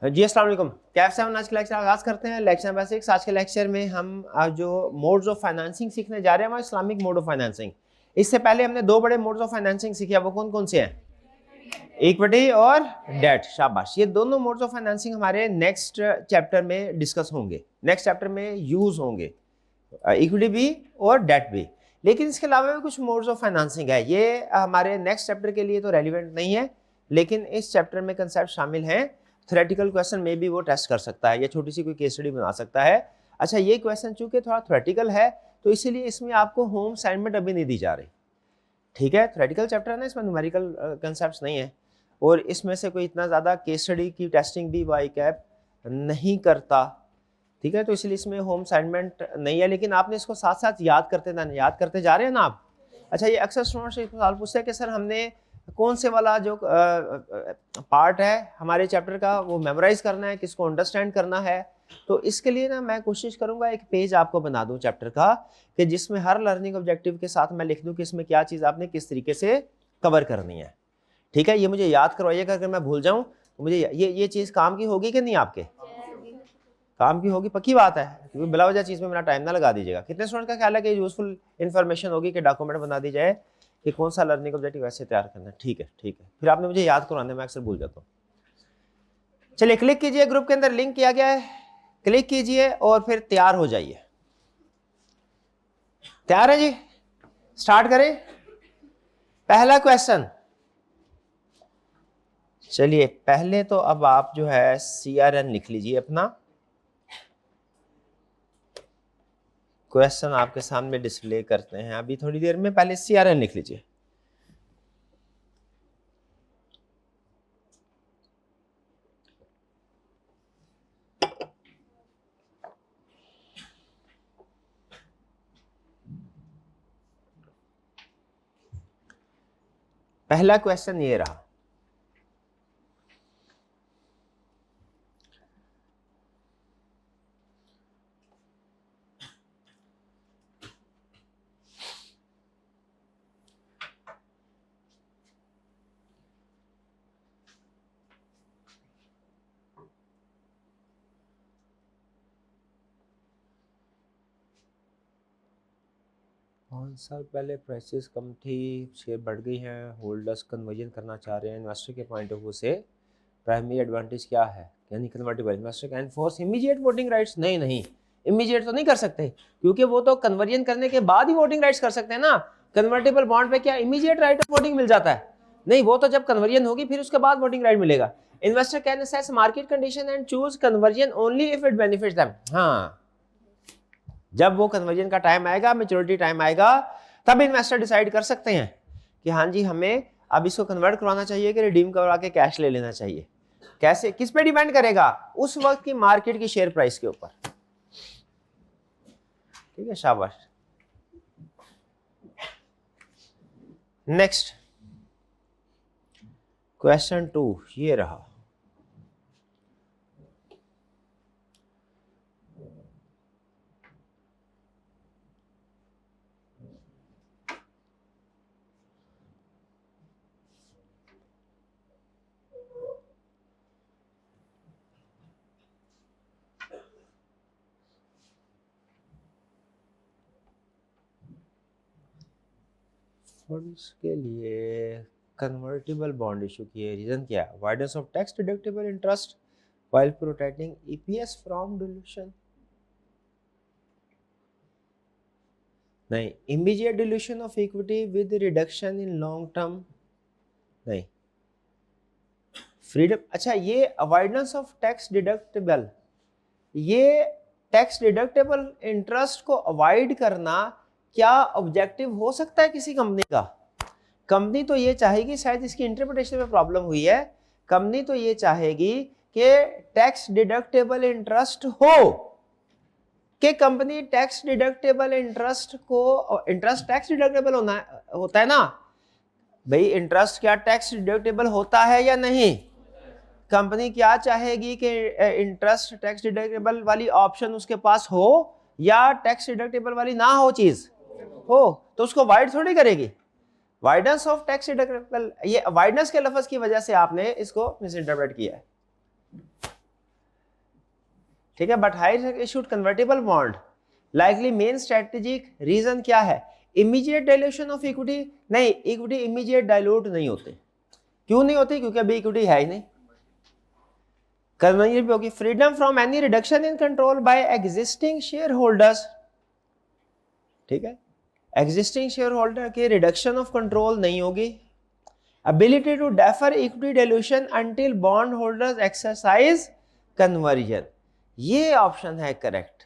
जी अस्सलाम वालेकुम। कैसे हैं? आज का लेक्चर आगाज करते हैं। Lecture number 6। आज के लेक्चर में हम जो मोड्स ऑफ फाइनेंसिंग सीखने जा रहे हैं वो इस्लामिक मोड ऑफ फाइनेंसिंग। इससे पहले हमने दो बड़े मोड्स ऑफ फाइनेंसिंग सीखे, वो कौन कौन से हैं? इक्विटी और डेट। शाबाश। ये दोनों मोड्स ऑफ फाइनेंसिंग हमारे नेक्स्ट चैप्टर में डिस्कस होंगे, नेक्स्ट चैप्टर में यूज होंगे, इक्विटी भी और डेट भी। लेकिन इसके अलावा भी कुछ मोड्स ऑफ फाइनेंसिंग है, ये हमारे नेक्स्ट चैप्टर के लिए तो रेलिवेंट नहीं है, लेकिन इस चैप्टर में कंसेप्ट शामिल हैं। थ्योरेटिकल क्वेश्चन में भी वो टेस्ट कर सकता है या छोटी सी कोई केस स्टडी बना सकता है। अच्छा, ये क्वेश्चन चूंकि थोड़ा थ्योरेटिकल है तो इसीलिए इसमें आपको होम असाइनमेंट अभी नहीं दी जा रही। ठीक है, थ्योरेटिकल चैप्टर है ना, इसमें न्यूमेरिकल कंसेप्ट्स नहीं है और इसमें से कोई इतना ज़्यादा केस स्टडी की टेस्टिंग भी वाई कैप नहीं करता। ठीक है, तो इसलिए इसमें होम असाइनमेंट नहीं है, लेकिन आपने इसको साथ साथ याद करते जा रहे हैं ना आप। अच्छा, ये अक्सर स्टूडेंट से सवाल पूछते हैं कि सर हमने कौन से वाला जो पार्ट है हमारे चैप्टर का वो मेमोराइज करना है, किसको अंडरस्टैंड करना है। तो इसके लिए ना मैं कोशिश करूंगा एक पेज आपको बना दूं चैप्टर का, कि जिसमें हर लर्निंग ऑब्जेक्टिव के साथ मैं लिख दूं कि इसमें क्या चीज़ आपने किस तरीके से कवर करनी है। ठीक है, ये मुझे याद करवाइएगा, अगर मैं भूल जाऊं तो मुझे ये चीज़ काम की होगी कि नहीं? आपके काम की होगी, पक्की बात है, क्योंकि बिला वजह चीज़ में मेरा टाइम ना लगा दीजिएगा। कितने स्टूडेंट का ख्याल है कि यूजफुल इन्फॉर्मेशन होगी कि डॉक्यूमेंट बना दी जाए कि कौन सा लर्निंग ऑब्जेक्टिव वैसे तैयार करना है? ठीक है, ठीक है, फिर आपने मुझे याद करवाने में अक्सर भूल जाता हूँ। चलिए क्लिक कीजिए, ग्रुप के अंदर लिंक किया गया है, क्लिक कीजिए और फिर तैयार हो जाइए। तैयार है जी? स्टार्ट करें। पहला क्वेश्चन, चलिए पहले तो अब आप जो है CRN लिख लीजिए अपना। क्वेश्चन आपके सामने डिस्प्ले करते हैं अभी थोड़ी देर में, पहले CRN लिख लीजिए। पहला क्वेश्चन ये रहा, पाँच साल पहले प्राइसेस कम थी, शेयर बढ़ गई हैं, होल्डर्स कन्वर्जन करना चाह रहे हैं, इन्वेस्टर के पॉइंट ऑफ व्यू से प्राइमरी एडवांटेज क्या है? यानी convertible investor can force immediate voting rights. नहीं, इमीडिएट तो नहीं कर सकते, क्योंकि वो तो कन्वर्जन करने के बाद ही वोटिंग राइट्स कर सकते हैं ना। कन्वर्टेबल बॉन्ड पे क्या इमीडिएट राइट ऑफ वोटिंग मिल जाता है? नहीं, वो तो जब कन्वर्जन होगी फिर उसके बाद वोटिंग राइट मिलेगा। Investor can assess market condition and choose conversion only if it benefits them. हाँ, जब वो कन्वर्जन का टाइम आएगा, मैच्योरिटी टाइम आएगा, तब इन्वेस्टर डिसाइड कर सकते हैं कि हाँ जी हमें अब इसको कन्वर्ट करवाना चाहिए कि रिडीम करवा के कैश ले लेना चाहिए। कैसे, किस पे डिपेंड करेगा? उस वक्त की मार्केट की शेयर प्राइस के ऊपर। ठीक है, शाबाश। नेक्स्ट क्वेश्चन 2 ये रहा, फंड्स के लिए कन्वर्टेबल बॉन्ड इशू किए, रीजन क्या है? Avoidance of tax deductible interest while protecting EPS from dilution. नहीं, immediate dilution of equity with reduction in long term. नहीं, फ्रीडम। अच्छा, ये अवॉइडेंस ऑफ टैक्स डिडक्टेबल, ये टैक्स डिडक्टेबल इंटरेस्ट को avoid करना क्या ऑब्जेक्टिव हो सकता है किसी कंपनी का? कंपनी तो ये चाहेगी, शायद इसकी इंटरप्रिटेशन में प्रॉब्लम हुई है, कंपनी तो ये चाहेगी कि टैक्स डिडक्टेबल इंटरेस्ट हो, कि कंपनी टैक्स डिडक्टेबल इंटरेस्ट को, इंटरेस्ट टैक्स डिडक्टेबल होता है ना भाई, इंटरेस्ट क्या टैक्स डिडक्टेबल होता है या नहीं? कंपनी क्या चाहेगी कि इंटरेस्ट टैक्स डिडक्टेबल वाली ऑप्शन उसके पास हो या टैक्स डिडक्टेबल वाली ना हो चीज हो, तो उसको वाइड थोड़ी करेगी। अवॉइडेंस ऑफ टैक्स डिडक्टेबल, ये अवॉइडेंस के लफ्ज की वजह से आपने इसको मिस इंटरप्रेट किया है। ठीक है, but higher issued convertible bond likely main strategic reason क्या है? Immediate dilution of equity. नहीं, इक्विटी इमीडिएट डायलूट नहीं होते। क्यों नहीं होती? क्योंकि अभी इक्विटी है ही नहीं। कन्वर्जन भी होगी। Freedom from any reduction in control by existing shareholders. ठीक है, एग्जिस्टिंग शेयर होल्डर के रिडक्शन ऑफ कंट्रोल नहीं होगी। Ability to defer equity dilution until bondholders exercise conversion, ये ऑप्शन है करेक्ट।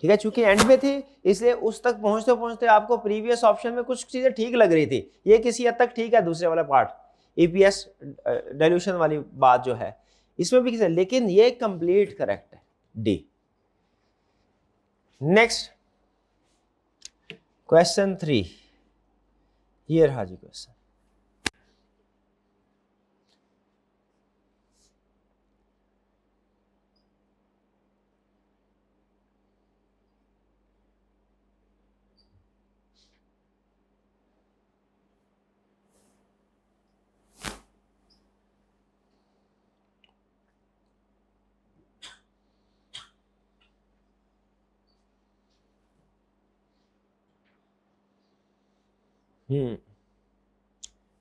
ठीक है, चूंकि एंड में थी इसलिए उस तक पहुंचते पहुंचते आपको प्रीवियस ऑप्शन में कुछ चीजें ठीक लग रही थी, ये किसी हद तक ठीक है। दूसरे वाला पार्ट ईपीएस डायल्यूशन वाली बात जो है इसमें भी किसी, लेकिन ये कंप्लीट करेक्ट है, डी। नेक्स्ट क्वेश्चन 3, ये रहा जी क्वेश्चन।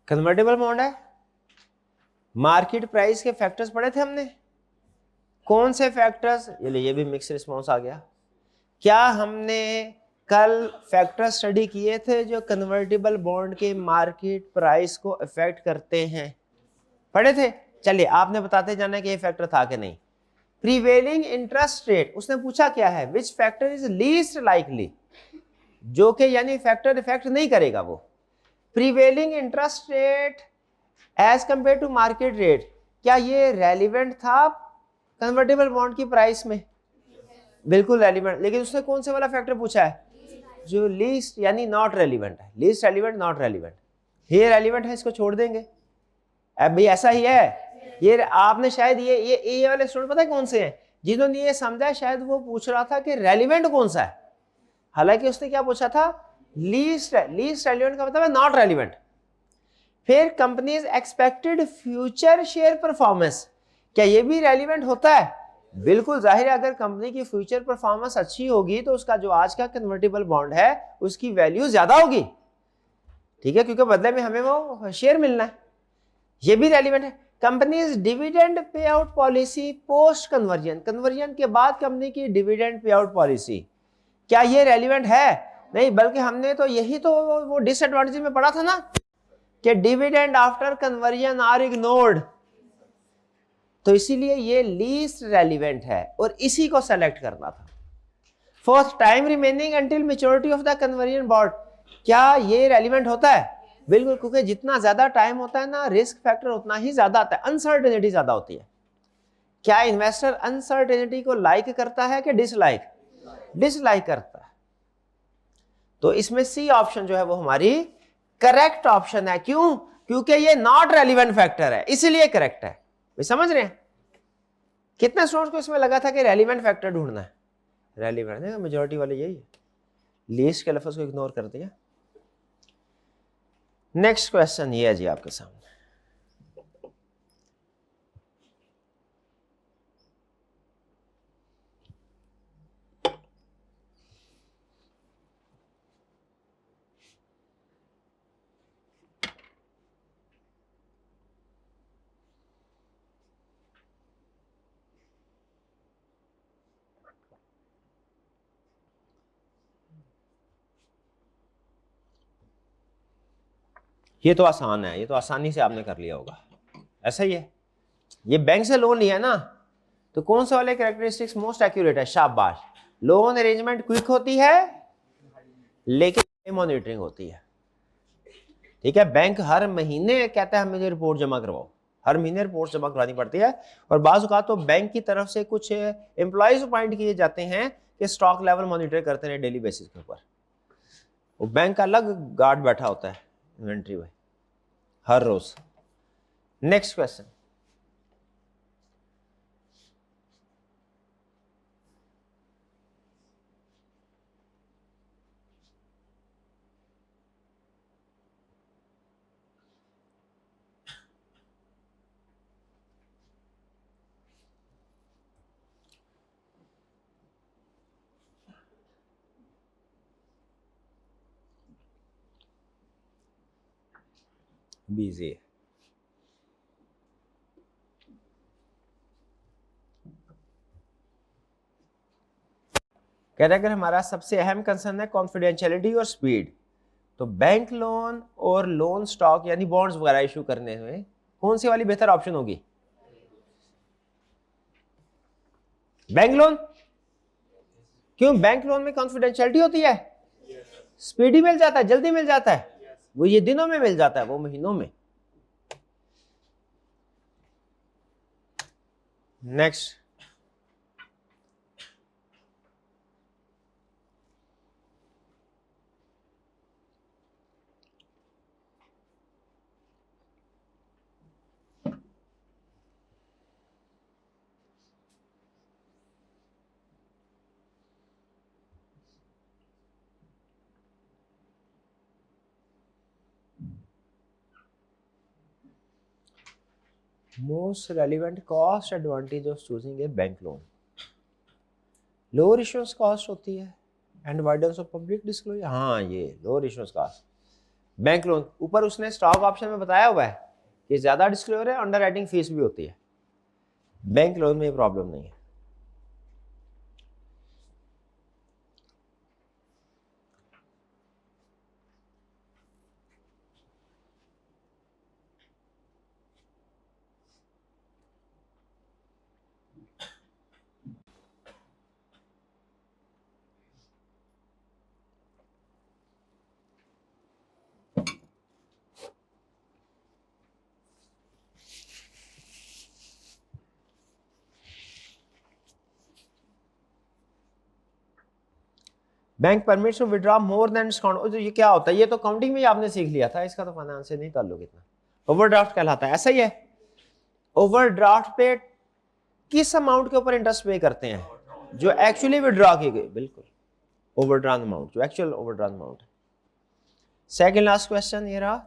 कन्वर्टेबल बॉन्ड है, मार्केट प्राइस के फैक्टर्स पढ़े थे हमने। कौन से फैक्टर्स? ये भी मिक्स रिस्पॉन्स आ गया। क्या हमने कल फैक्टर स्टडी किए थे जो कन्वर्टेबल बॉन्ड के मार्केट प्राइस को अफेक्ट करते हैं? पढ़े थे। चलिए आपने बताते जाना कि ये फैक्टर था कि नहीं। प्रीवेलिंग इंटरेस्ट रेट, उसने पूछा क्या है, which factor is least likely, जो कि यानी फैक्टर इफेक्ट नहीं करेगा वो। Prevailing interest rate as compared to market rate, क्या ये रेलिवेंट था कन्वर्टेबल बॉन्ड की प्राइस में? बिल्कुल रेलिवेंट। लेकिन उसने कौन से वाला फैक्टर पूछा है? जो लीस्ट यानी नॉट रेलिवेंट है। Least relevant, not relevant. ये रेलिवेंट है, इसको छोड़ देंगे। अब भाई ऐसा ही है। ये आपने शायद ये वाले स्टूडेंट पता है कौन से हैं जिन्होंने ये समझा, शायद वो पूछ रहा था कि रेलिवेंट कौन सा है, हालांकि उसने क्या पूछा था? लीस्ट रेलिवेंट का मतलब है नॉट रेलिवेंट। फिर companies expected future share performance, क्या ये भी रेलिवेंट होता है? बिल्कुल जाहिर है, अगर कंपनी की फ्यूचर परफॉर्मेंस अच्छी होगी तो उसका जो आज का कन्वर्टेबल बॉन्ड है उसकी वैल्यू ज्यादा होगी। ठीक है, क्योंकि बदले में हमें वो शेयर मिलना है। ये भी रेलिवेंट है। Companies dividend pay out policy post conversion, conversion के बाद कंपनी की डिविडेंड पे आउट पॉलिसी, क्या ये रेलिवेंट है? नहीं, बल्कि हमने तो यही तो वो डिसएडवांटेज में पढ़ा था ना कि dividend after conversion are ignored, तो इसीलिए ये लीस्ट रेलिवेंट है और इसी को सेलेक्ट करना था। Fourth, time remaining until maturity of the conversion bond, क्या ये रेलिवेंट होता है? बिल्कुल, क्योंकि जितना ज्यादा टाइम होता है ना, रिस्क फैक्टर उतना ही ज्यादा आता है, अनसर्टेनिटी ज्यादा होती है। क्या इन्वेस्टर अनसर्टेनिटी को लाइक करता है कि डिसलाइक? डिसलाइक करता है। तो इसमें सी ऑप्शन जो है वो हमारी करेक्ट ऑप्शन है। क्यों? क्योंकि ये नॉट रेलिवेंट फैक्टर है, इसीलिए करेक्ट है। वे समझ रहे हैं? कितने स्टूडेंट्स को इसमें लगा था कि रेलिवेंट फैक्टर ढूंढना है? रेलिवेंट है, मेजॉरिटी वाले यही है, लीस्ट के लफ्ज को इग्नोर कर दिया। नेक्स्ट क्वेश्चन ये है जी आपके सामने। ये तो आसान है, ये तो आसानी से आपने कर लिया होगा। ऐसा ही है, ये बैंक से लोन लिया ना, तो कौन सा वाले कैरेक्टरिस्टिक्स मोस्ट एक्यूरेट है? शाबाश। लोन अरेंजमेंट क्विक होती है लेकिन मॉनिटरिंग होती है। ठीक है, बैंक हर महीने कहता है मुझे रिपोर्ट जमा करवाओ, हर महीने रिपोर्ट जमा करवानी पड़ती है। और बाज़ औक़ात तो बैंक की तरफ से कुछ एम्प्लॉयज अपॉइंट किए जाते हैं कि स्टॉक लेवल मॉनिटर करते हैं डेली बेसिस के ऊपर। वो बैंक का अलग गार्ड बैठा होता है इन्वेंट्री में हर रोज। नेक्स्ट क्वेश्चन, बिजी है। कह रहे अगर हमारा सबसे अहम कंसर्न है कॉन्फिडेंशियलिटी और स्पीड, तो बैंक लोन और लोन स्टॉक यानी बॉन्ड्स वगैरह इशू करने में कौन सी वाली बेहतर ऑप्शन होगी? Bank loan. क्यों? बैंक लोन में कॉन्फिडेंशियलिटी होती है, स्पीडी मिल जाता है, जल्दी मिल जाता है, वो ये दिनों में मिल जाता है, वो महीनों में। Next, most relevant cost advantage of choosing a bank loan. Lower issuance cost होती है and avoidance of public disclosure. हाँ, ये lower issuance cost bank loan. ऊपर उसने स्टॉक ऑप्शन में बताया हुआ है कि ज्यादा डिस्क्लोजर है, अंडर राइटिंग फीस भी होती है। बैंक लोन में प्रॉब्लम नहीं है। Bank permits to withdraw more than discount. ये क्या होता है? ये तो काउंटिंग में ही आपने सीख लिया था, इसका तो फाइनेंस से नहीं ताल्लुक इतना। ओवरड्राफ्ट कहलाता है, ऐसा ही है। ओवरड्राफ्ट पे किस अमाउंट के ऊपर इंटरेस्ट पे करते हैं? जो एक्चुअली विड्रॉ की गई, बिल्कुल ओवरड्रान अमाउंट, जो एक्चुअल ओवरड्रान अमाउंट है। सेकंड लास्ट क्वेश्चन ये रहा।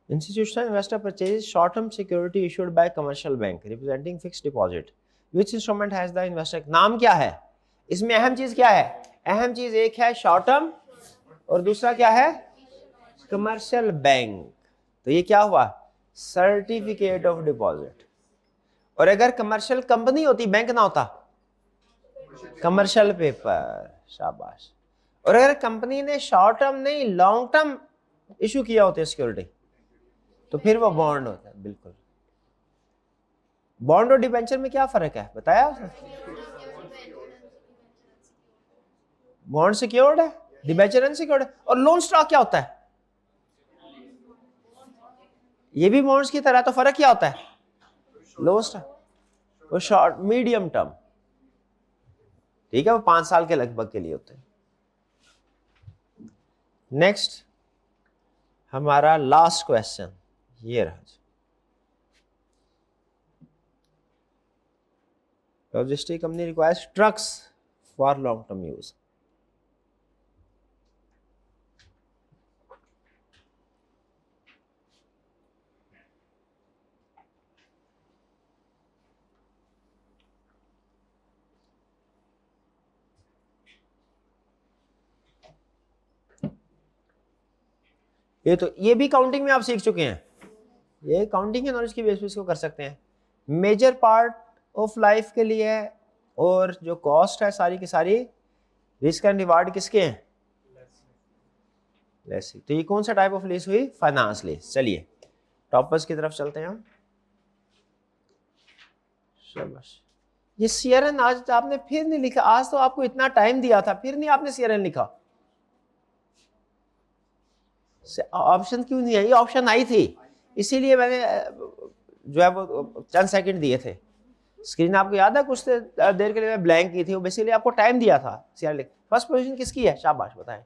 Institutional investor purchases short-term security issued by commercial bank representing fixed deposit. Which instrument has the investor? नाम क्या है? इसमें अहम चीज क्या है? अहम चीज एक है शॉर्ट टर्म और दूसरा क्या है? Commercial bank. तो ये क्या हुआ? Certificate of deposit. और अगर कमर्शियल कंपनी होती, बैंक ना होता, कमर्शियल पेपर। शाबाश। और अगर कंपनी ने शॉर्ट टर्म नहीं लॉन्ग टर्म इशू किया होता है सिक्योरिटी, तो फिर वो बॉन्ड होता है। बिल्कुल। बॉन्ड और डिबेंचर में क्या फर्क है बताया उसने? बॉन्ड सिक्योर्ड है, डिबेंचर अनसिक्योर्ड है। और लोन स्टॉक क्या होता है? ये भी बॉन्ड्स की तरह, तो फर्क क्या होता है? लोन स्टॉक वो शॉर्ट मीडियम टर्म, ठीक है, वो 5 साल के लगभग के लिए होते हैं। नेक्स्ट हमारा लास्ट क्वेश्चन ये रहा। Logistic company requires trucks for long term use. ये भी काउंटिंग में आप सीख चुके हैं, ये काउंटिंग के नॉलेज की बेसिस को कर सकते हैं। मेजर पार्ट ऑफ लाइफ के लिए है, और जो कॉस्ट है सारी की सारी रिस्क एंड रिवार्ड किसके हैं? लेसिंग। तो ये कौन सा टाइप ऑफ लीज हुई? Finance lease. चलिए टॉपर्स की तरफ चलते हैं हम। शाबाश। ये सीआरएन आज आपने फिर नहीं लिखा। आज तो आपको इतना टाइम दिया था, फिर नहीं आपने सीआरएन लिखा। ऑप्शन क्यों नहीं आई? ऑप्शन आई थी, इसीलिए मैंने जो है वो चंद सेकंड दिए थे। स्क्रीन आपको याद है कुछ देर के लिए मैं ब्लैंक की थी, वो बेसिकली आपको टाइम दिया था सीआरएन। फर्स्ट पोजीशन किसकी है? शाबाश, बताएं।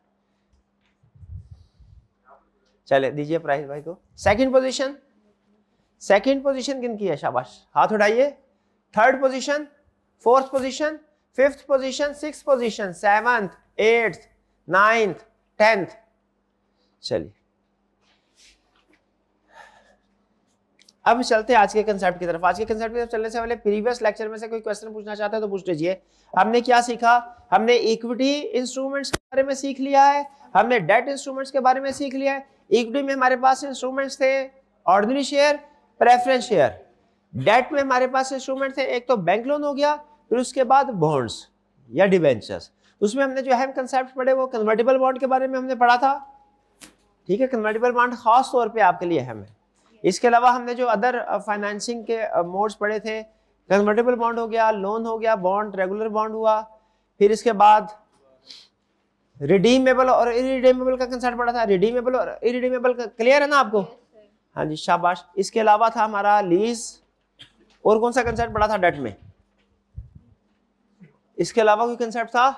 चले दीजिए प्राइस भाई को। सेकंड पोजीशन सेकंड पोजीशन किन की है? शाबाश, हाथ उठाइए। Third position, fourth position, fifth position, six position, seventh, eighth, ninth, 10th। चलिए अब चलते हैं आज के कंसेप्ट की तरफ। आज के कंसेप्ट की तरफ चलने से पहले प्रीवियस लेक्चर में से कोई क्वेश्चन पूछना चाहता है तो पूछ लीजिए। हमने क्या सीखा? हमने इक्विटी इंस्ट्रूमेंट्स के बारे में सीख लिया है, हमने डेट इंस्ट्रूमेंट्स के बारे में सीख लिया है। इक्विटी में हमारे पास इंस्ट्रूमेंट्स थे ordinary share, preference share. Debt में हमारे पास इंस्ट्रूमेंट थे, एक तो बैंक लोन हो गया, फिर उसके बाद बॉन्ड्स या डिबेंचर्स। उसमें हमने जो अहम कंसेप्ट पढ़े वो कन्वर्टिबल बॉन्ड के बारे में हमने पढ़ा था। ठीक है, कन्वर्टिबल बॉन्ड खास तौर पे आपके लिए अहम है। इसके अलावा हमने जो अदर फाइनेंसिंग के मोड्स पढ़े थे, कन्वर्टिबल बॉन्ड हो गया, लोन हो गया, बॉन्ड, रेगुलर बॉन्ड हुआ, फिर इसके बाद रिडीमेबल और इरिडीमेबल का कंसेप्ट पढ़ा था। रिडीमेबल और इरिडीमेबल का क्लियर है ना आपको? हाँ जी, शाबाश। इसके अलावा था हमारा लीज, और कौन सा कंसेप्ट पढ़ा था डेट में? इसके अलावा कोई कंसेप्ट था?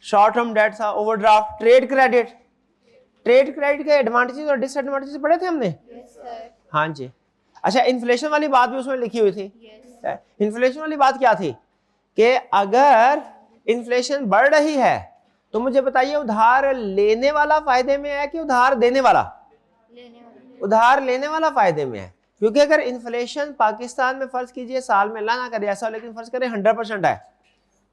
शॉर्ट टर्म डेट था, overdraft, trade credit. Trade credit के एडवांटेजेस और डिसएडवांटेजेस पढ़े थे हमने? हाँ जी। अच्छा, इन्फ्लेशन वाली बात भी उसमें लिखी हुई थी। इन्फ्लेशन वाली बात क्या थी कि अगर इन्फ्लेशन बढ़ रही है तो मुझे बताइए उधार लेने वाला फायदे में है कि उधार देने वाला? उधार लेने वाला फायदे में है, क्योंकि अगर इन्फ्लेशन पाकिस्तान में फर्ज कीजिए साल में, अल्लाह ना करे ऐसा, लेकिन फर्ज करें 100% है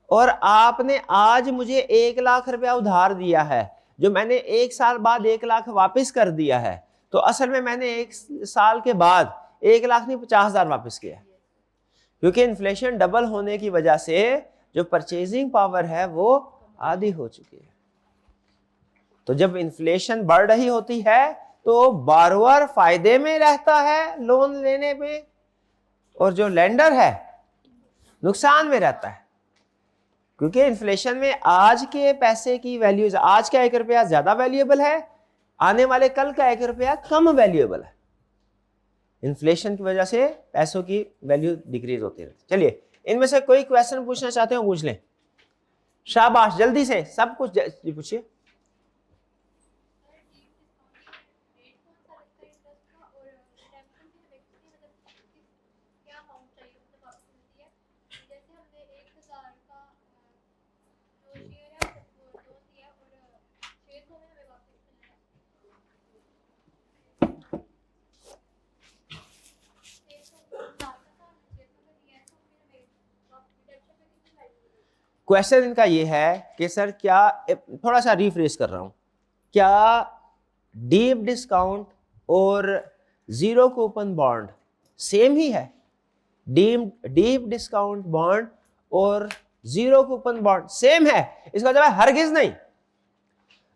और आपने आज मुझे 1 लाख रुपया उधार दिया है, जो मैंने 1 साल बाद 1 लाख वापस कर दिया है, तो असल में मैंने 1 साल के बाद 1 लाख नहीं 50,000 वापस किया, क्योंकि इन्फ्लेशन डबल होने की वजह से जो परचेजिंग पावर है वो आधी हो चुकी है। तो जब इन्फ्लेशन बढ़ रही होती है तो बारोअर फायदे में रहता है लोन लेने में, और जो लेंडर है नुकसान में रहता है, क्योंकि इन्फ्लेशन में आज के पैसे की वैल्यू, आज का 1 रुपया ज्यादा वैल्यूएबल है, आने वाले कल का 1 रुपया कम वैल्यूएबल है। इन्फ्लेशन की वजह से पैसों की वैल्यू डिक्रीज होती रहती है। चलिए, इनमें से कोई क्वेश्चन पूछना चाहते हो पूछ लें। शाबाश, जल्दी से सब कुछ पूछिए। क्वेश्चन इनका ये है कि सर क्या, थोड़ा सा रिफ्रेश कर रहा हूं, क्या डीप डिस्काउंट और जीरो कूपन बॉन्ड सेम ही है? डीप डिस्काउंट बॉन्ड और जीरो कूपन बॉन्ड सेम है? इसका जवाब हरगिज नहीं।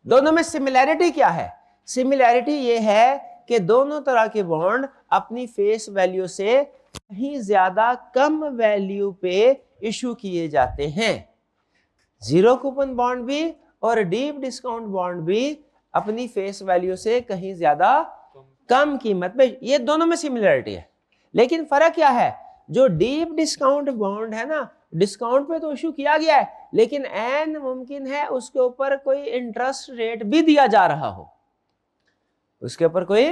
दोनों में सिमिलैरिटी क्या है? सिमिलैरिटी ये है कि दोनों तरह के बॉन्ड अपनी फेस वैल्यू से कहीं ज्यादा कम वैल्यू पे इशू किए जाते हैं। जीरो कूपन बॉन्ड भी और डीप डिस्काउंट बॉन्ड भी अपनी फेस वैल्यू से कहीं ज्यादा कम कीमत पे, ये दोनों में सिमिलरिटी है। लेकिन फर्क क्या है? जो डीप डिस्काउंट बॉन्ड है ना, डिस्काउंट पे तो इशू किया गया है, लेकिन ऐन मुमकिन है उसके ऊपर कोई इंटरेस्ट रेट भी दिया जा रहा हो, उसके ऊपर कोई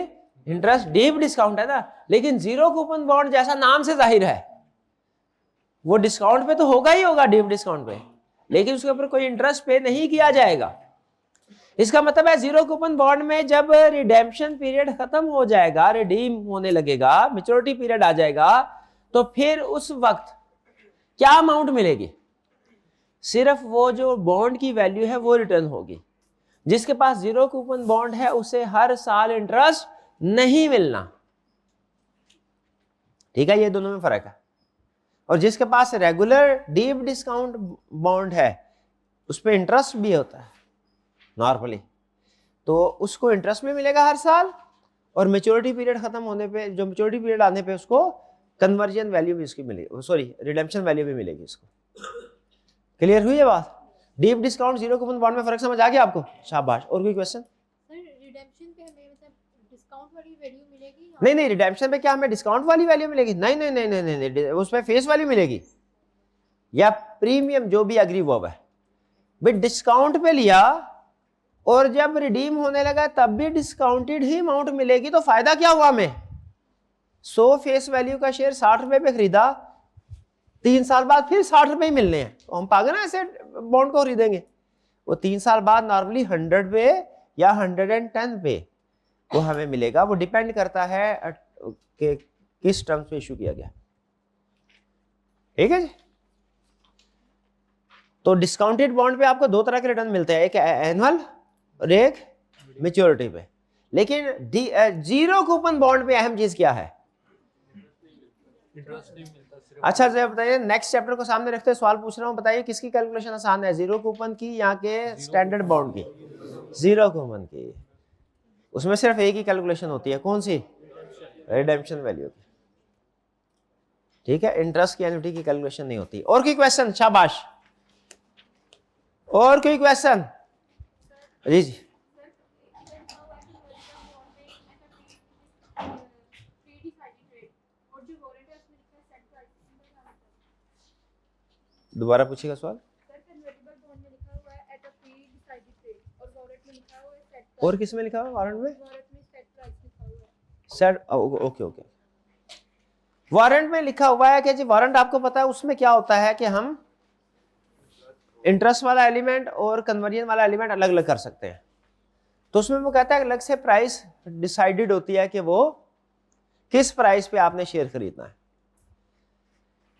इंटरेस्ट, डीप डिस्काउंट है ना, लेकिन जीरो कूपन बॉन्ड जैसा नाम से जाहिर है वो डिस्काउंट पे तो होगा ही होगा, डीप डिस्काउंट पे, लेकिन उसके ऊपर कोई इंटरेस्ट पे नहीं किया जाएगा। इसका मतलब है जीरो कूपन बॉन्ड में जब रिडेम्पशन पीरियड खत्म हो जाएगा, रिडीम होने लगेगा, मैच्योरिटी पीरियड आ जाएगा, तो फिर उस वक्त क्या अमाउंट मिलेगी? सिर्फ वो जो बॉन्ड की वैल्यू है वो रिटर्न होगी। जिसके पास जीरो कूपन बॉन्ड है उसे हर साल इंटरेस्ट नहीं मिलना। ठीक है, ये दोनों में फर्क है। और जिसके पास रेगुलर डीप डिस्काउंट बॉन्ड है उस पर इंटरेस्ट भी होता है नॉर्मली, तो उसको इंटरेस्ट भी मिलेगा हर साल, और मैच्योरिटी पीरियड खत्म होने पे, जो मैच्योरिटी पीरियड आने पे उसको कन्वर्जन वैल्यू भी उसकी मिलेगी, सॉरी रिडेम्पशन वैल्यू भी मिलेगी उसको। क्लियर हुई है बात? Deep discount zero coupon bond में फर्क समझ आ गया आपको? शाबाश। और कोई क्वेश्चन? नहीं नहीं, रिडेम्पशन पे क्या हमें डिस्काउंट वाली वैल्यू मिलेगी? नहीं नहीं नहीं नहीं नहीं, नहीं, उसमें फेस वैल्यू मिलेगी या प्रीमियम जो भी अग्री हुआ है। भाई डिस्काउंट पे लिया और जब रिडीम होने लगा तब भी डिस्काउंटेड ही अमाउंट मिलेगी, तो फायदा क्या हुआ हमें? 100 फेस वैल्यू का शेयर 60 रुपए पे खरीदा, 3 साल बाद फिर 60 रुपए ही मिलने हैं, तो हम पागल हैं ऐसे बॉन्ड को खरीदेंगे? वो 3 साल बाद नॉर्मली 100 पे या 110 पे वो हमें मिलेगा। वो डिपेंड करता है कि किस टर्म्स पे इशू किया गया। ठीक है जी। तो डिस्काउंटेड बॉन्ड पे आपको दो तरह के रिटर्न मिलते हैं, एक एनुअल और एक मैच्योरिटी पे। लेकिन जीरो कूपन बॉन्ड पे अहम चीज क्या है? अच्छा जरा बताइए, नेक्स्ट चैप्टर को सामने रखते सवाल पूछ रहा हूं, बताइए किसकी कैलकुलेशन आसान है, जीरो कूपन की या के स्टैंडर्ड बॉन्ड की? जीरो कूपन की। उसमें सिर्फ एक ही कैलकुलेशन होती है, कौन सी? रिडेम्पशन वैल्यू की। ठीक है, इंटरेस्ट की एन्युटी की कैलकुलेशन नहीं होती। और कोई क्वेश्चन? शाबाश। और कोई क्वेश्चन? जी जी। दोबारा पूछिएगा सवाल। और किस में लिखा हुआ? वारंट में सेट। Okay okay. वारंट में लिखा हुआ है कि जी वारंट आपको पता है उसमें क्या होता है कि हम इंटरेस्ट वाला एलिमेंट और कन्वर्जन वाला एलिमेंट अलग अलग कर सकते हैं। तो उसमें वो कहता है अलग से प्राइस डिसाइडेड होती है कि वो किस प्राइस पे आपने शेयर खरीदना है।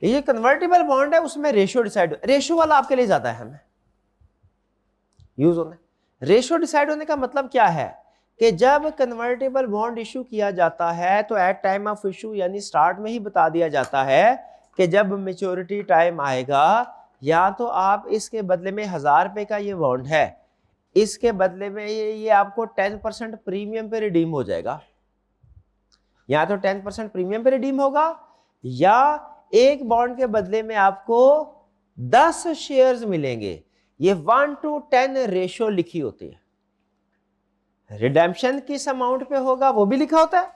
ये कन्वर्टेबल बॉन्ड है, उसमें रेशियो डिसाइड, रेशियो वाला आपके लिए ज्यादा है हमें यूज होना। रेशियो डिसाइड होने का मतलब क्या है कि जब कन्वर्टेबल बॉन्ड इशू किया जाता है तो एट टाइम ऑफ इशू यानी स्टार्ट में ही बता दिया जाता है कि जब मेच्योरिटी टाइम आएगा या तो आप इसके बदले में 1000 रुपए का ये बॉन्ड है, इसके बदले में ये आपको 10% प्रीमियम पे रिडीम हो जाएगा, या तो 10% प्रीमियम पे रिडीम होगा या एक बॉन्ड के बदले में आपको 10 शेयर्स मिलेंगे। ये 1:10 रेशियो लिखी होती है। रिडेम्पशन किस अमाउंट पे होगा वो भी लिखा होता है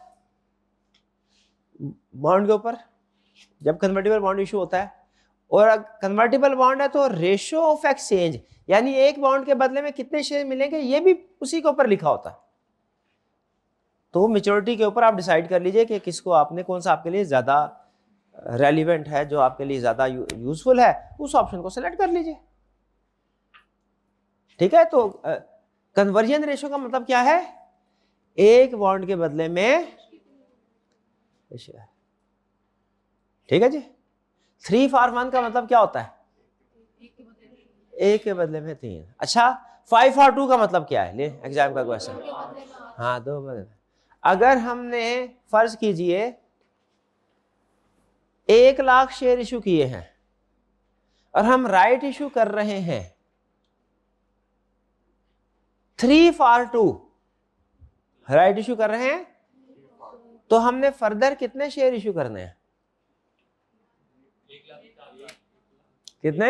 बॉन्ड के ऊपर जब कन्वर्टेबल बॉन्ड इशू होता है। और कन्वर्टेबल बॉन्ड है तो रेशियो ऑफ एक्सचेंज यानी एक बॉन्ड के बदले में कितने शेयर मिलेंगे ये भी उसी के ऊपर लिखा होता है। तो मेच्योरिटी के ऊपर आप डिसाइड कर लीजिए कि किसको आपने, कौन सा आपके लिए ज्यादा रेलिवेंट है, जो आपके लिए ज्यादा यूजफुल है, उस ऑप्शन को सिलेक्ट कर लीजिए। ठीक है, तो कन्वर्जन रेशियो का मतलब क्या है? एक बॉन्ड के बदले में। ठीक है जी। 3 for 1 का मतलब क्या होता है? एक के बदले में 3। अच्छा 5 for 2 का मतलब क्या है? ले एग्जाम का क्वेश्चन। हाँ 2 बदले। अगर हमने फर्ज कीजिए 1 लाख शेयर इशू किए हैं और हम राइट इशू कर रहे हैं 3 for 2 राइट इशू कर रहे हैं, तो हमने फर्दर कितने शेयर इशू करने हैं? कितने?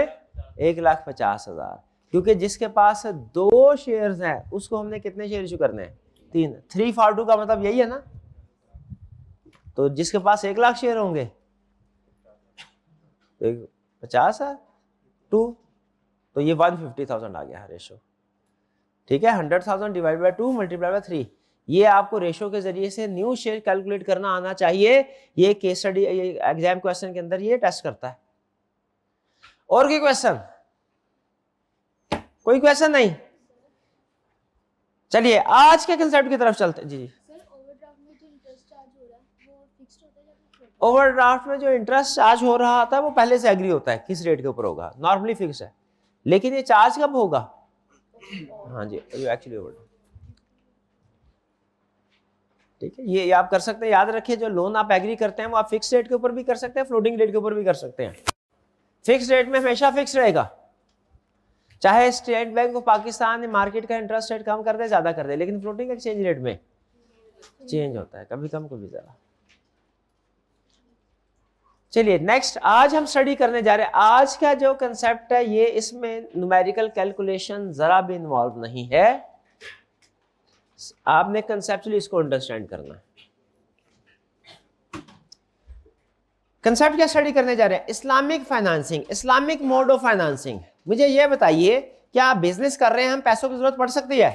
1,50,000। क्योंकि जिसके पास 2 शेयर्स हैं उसको हमने कितने शेयर इशू करने हैं? 3। 3 for 2 का मतलब यही है ना। तो जिसके पास 1 लाख शेयर होंगे तो 50,000 2, तो ये 150,000 आ गया रेशो। ठीक है, 100,000 डिवाइड बाय 2 मल्टीप्लाई बाय 3। ये आपको रेशो के जरिए से न्यू शेयर कैलकुलेट करना आना चाहिए। ये केस स्टडी एग्जाम क्वेश्चन के अंदर ये टेस्ट करता है। और कोई क्वेश्चन? कोई क्वेश्चन नहीं? चलिए आज के कंसेप्ट की तरफ चलते। जी जी। ओवरड्राफ्ट में जो इंटरेस्ट चार्ज हो रहा था वो पहले से एग्री होता है किस रेट के ऊपर होगा, नॉर्मली फिक्स है। लेकिन ये चार्ज कब होगा? हाँ जी, एक्चुअली ओवरड्राफ्ट। ठीक है, ये आप कर सकते हैं। याद रखिए जो लोन आप एग्री करते हैं वो आप फिक्स रेट के ऊपर भी कर सकते हैं, फ्लोटिंग रेट के ऊपर भी कर सकते हैं। फिक्स रेट में हमेशा फिक्स रहेगा, चाहे state bank of Pakistan market का इंटरेस्ट रेट कम कर दे ज्यादा कर दे, लेकिन फ्लोटिंग एक्सचेंज रेट में चेंज होता है, कभी कम कभी ज्यादा। चलिए नेक्स्ट आज हम स्टडी करने जा रहे हैं। आज का जो कंसेप्ट है ये, इसमें न्यूमेरिकल कैलकुलेशन जरा भी इन्वॉल्व नहीं है, आपने कंसेप्चुअली इसको अंडरस्टैंड करना है। कंसेप्ट क्या स्टडी करने जा रहे हैं? Islamic financing, Islamic mode of financing. मुझे ये बताइए क्या आप बिजनेस कर रहे हैं, हम पैसों की जरूरत पड़ सकती है?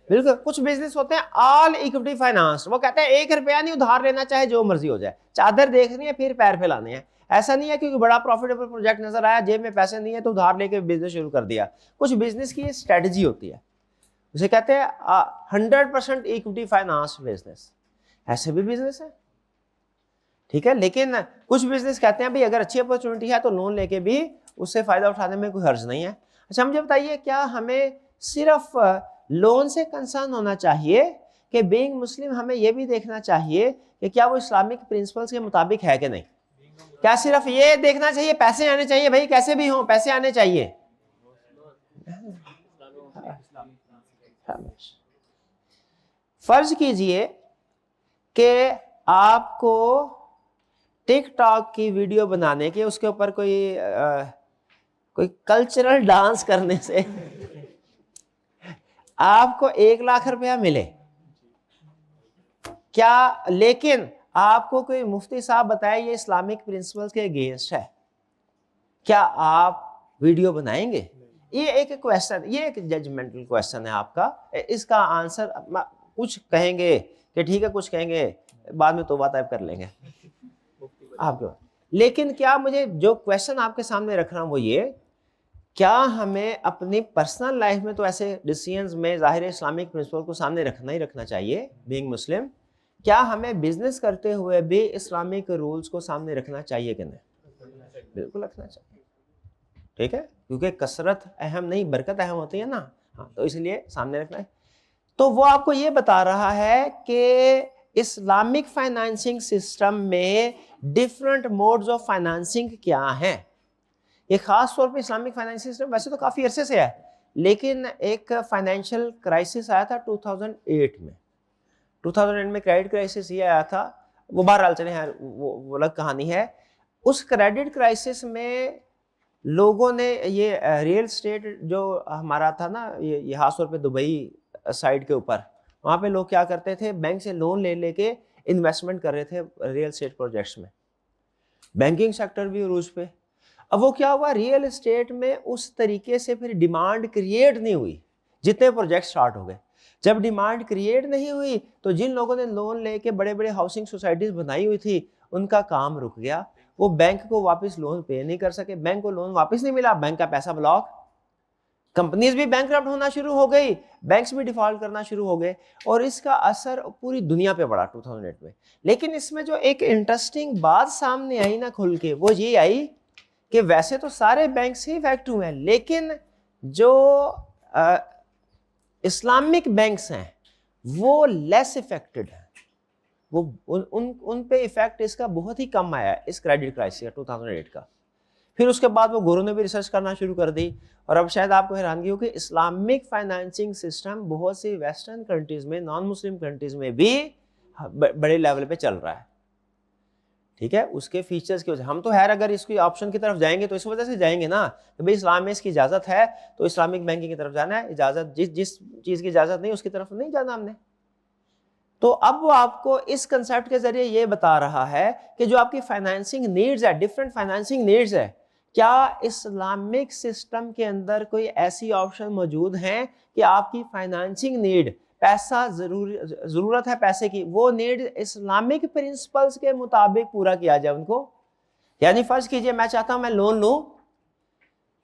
बिल्कुल, कुछ बिजनेस होते हैं ऑल इक्विटी फाइनेंस, वो कहते हैं 1 रुपया नहीं उधार लेना, चाहे जो मर्जी हो जाए, चादर देखनी है फिर पैर फैलाने हैं। ऐसा नहीं है क्योंकि बड़ा प्रॉफिटेबल प्रोजेक्ट नजर आया, जेब में पैसे नहीं है तो उधार लेके बिजनेस शुरू कर दिया। कुछ बिजनेस की स्ट्रेटजी होती है, उसे कहते हैं 100% इक्विटी फाइनेंस बिजनेस, ऐसे भी बिजनेस है, ठीक है। लेकिन कुछ बिजनेस कहते हैं भाई अगर अच्छी अपॉर्चुनिटी है तो लोन लेके भी उससे फायदा उठाने में कोई हर्ज नहीं है। अच्छा मुझे बताइए, क्या हमें सिर्फ लोन से कंसर्न होना चाहिए कि बीइंग मुस्लिम हमें यह भी देखना चाहिए कि क्या वो इस्लामिक प्रिंसिपल्स के मुताबिक है कि नहीं? क्या सिर्फ ये देखना चाहिए पैसे आने चाहिए, भाई कैसे भी हो पैसे आने चाहिए? फर्ज कीजिए कि आपको टिकटॉक की वीडियो बनाने के, उसके ऊपर कोई कल्चरल डांस करने से आपको 1 लाख रुपया मिले, क्या, लेकिन आपको कोई मुफ्ती साहब बताए ये इस्लामिक प्रिंसिपल्स के अगेंस्ट है, क्या आप वीडियो बनाएंगे? ये एक क्वेश्चन, ये एक जजमेंटल क्वेश्चन है आपका। इसका आंसर कुछ कहेंगे कि ठीक है, कुछ कहेंगे बाद में तौबा तैब कर लेंगे आपको। लेकिन क्या मुझे जो क्वेश्चन आपके सामने रख रहा हूं वो ये, क्या हमें अपनी पर्सनल लाइफ में तो ऐसे डिसीजंस में जाहिर इस्लामिक प्रिंसिपल को सामने रखना ही रखना चाहिए बीइंग मुस्लिम, क्या हमें बिजनेस करते हुए भी इस्लामिक रूल्स को सामने रखना चाहिए कि नहीं? बिल्कुल रखना चाहिए, ठीक है, क्योंकि कसरत अहम नहीं बरकत अहम होती है ना। हाँ, तो इसलिए सामने रखना है। तो वो आपको ये बता रहा है कि इस्लामिक फाइनेंसिंग सिस्टम में डिफरेंट मोड्स ऑफ फाइनेंसिंग क्या हैं। ये खास तौर पे इस्लामिक फाइनेंसिंग सिस्टम वैसे तो काफ़ी अरसे से है, लेकिन एक फाइनेंशियल क्राइसिस आया था 2008 में। 2008 में क्रेडिट क्राइसिस ये आया था, वो बहरहाल चले यार वो अलग कहानी है। उस क्रेडिट क्राइसिस में लोगों ने ये रियल स्टेट जो हमारा था ना, ये खास तौर पे दुबई साइड के ऊपर, वहाँ पे लोग क्या करते थे, बैंक से लोन ले लेके इन्वेस्टमेंट कर रहे थे रियल स्टेट प्रोजेक्ट्स में। बैंकिंग सेक्टर भी उरूज पे। अब वो क्या हुआ, रियल एस्टेट में उस तरीके से फिर डिमांड क्रिएट नहीं हुई जितने प्रोजेक्ट स्टार्ट हो गए। जब डिमांड क्रिएट नहीं हुई तो जिन लोगों ने लोन लेके बड़े बड़े हाउसिंग सोसाइटीज बनाई हुई थी उनका काम रुक गया, वो बैंक को वापस लोन पे नहीं कर सके, बैंक को लोन वापस नहीं मिला, बैंक का पैसा ब्लॉक, कंपनीज भी बैंकरप्ट होना शुरू हो गई, बैंक्स भी डिफॉल्ट करना शुरू हो गए, और इसका असर पूरी दुनिया पे पड़ा 2008 में। लेकिन इसमें जो एक इंटरेस्टिंग बात सामने आई ना खुल के, वो ये आई कि वैसे तो सारे बैंक से इफेक्ट हुए हैं, लेकिन जो इस्लामिक बैंक्स हैं वो लेस इफेक्टेड हैं, वो उन पे इफेक्ट इसका बहुत ही कम आया है इस क्रेडिट क्राइसिस 2008 का। फिर उसके बाद वो गोरों ने भी रिसर्च करना शुरू कर दी, और अब शायद आपको हैरानगी हो कि इस्लामिक फाइनेंसिंग सिस्टम बहुत सी वेस्टर्न कंट्रीज में, नॉन मुस्लिम कंट्रीज में भी बड़े लेवल पे चल रहा है, ठीक है। उसके फीचर्स की वजह, हम तो खैर अगर इसकी ऑप्शन की तरफ जाएंगे तो इस वजह से जाएंगे ना कि भाई इस्लाम में इसकी इजाजत है तो इस्लामिक बैंकिंग की तरफ जाना है, इजाजत जिस चीज की इजाजत नहीं उसकी तरफ नहीं जाना हमने। तो अब वो आपको इस कंसेप्ट के जरिए ये बता रहा है कि जो आपकी फाइनेंसिंग नीड्स है, डिफरेंट फाइनेंसिंग नीड्स है, क्या इस्लामिक सिस्टम के अंदर कोई ऐसी ऑप्शन मौजूद हैं कि आपकी फाइनेंसिंग नीड, पैसा जरूरत है पैसे की, वो नीड इस्लामिक प्रिंसिपल्स के मुताबिक पूरा किया जाए उनको। यानी फर्ज कीजिए मैं चाहता हूं मैं लोन लूं,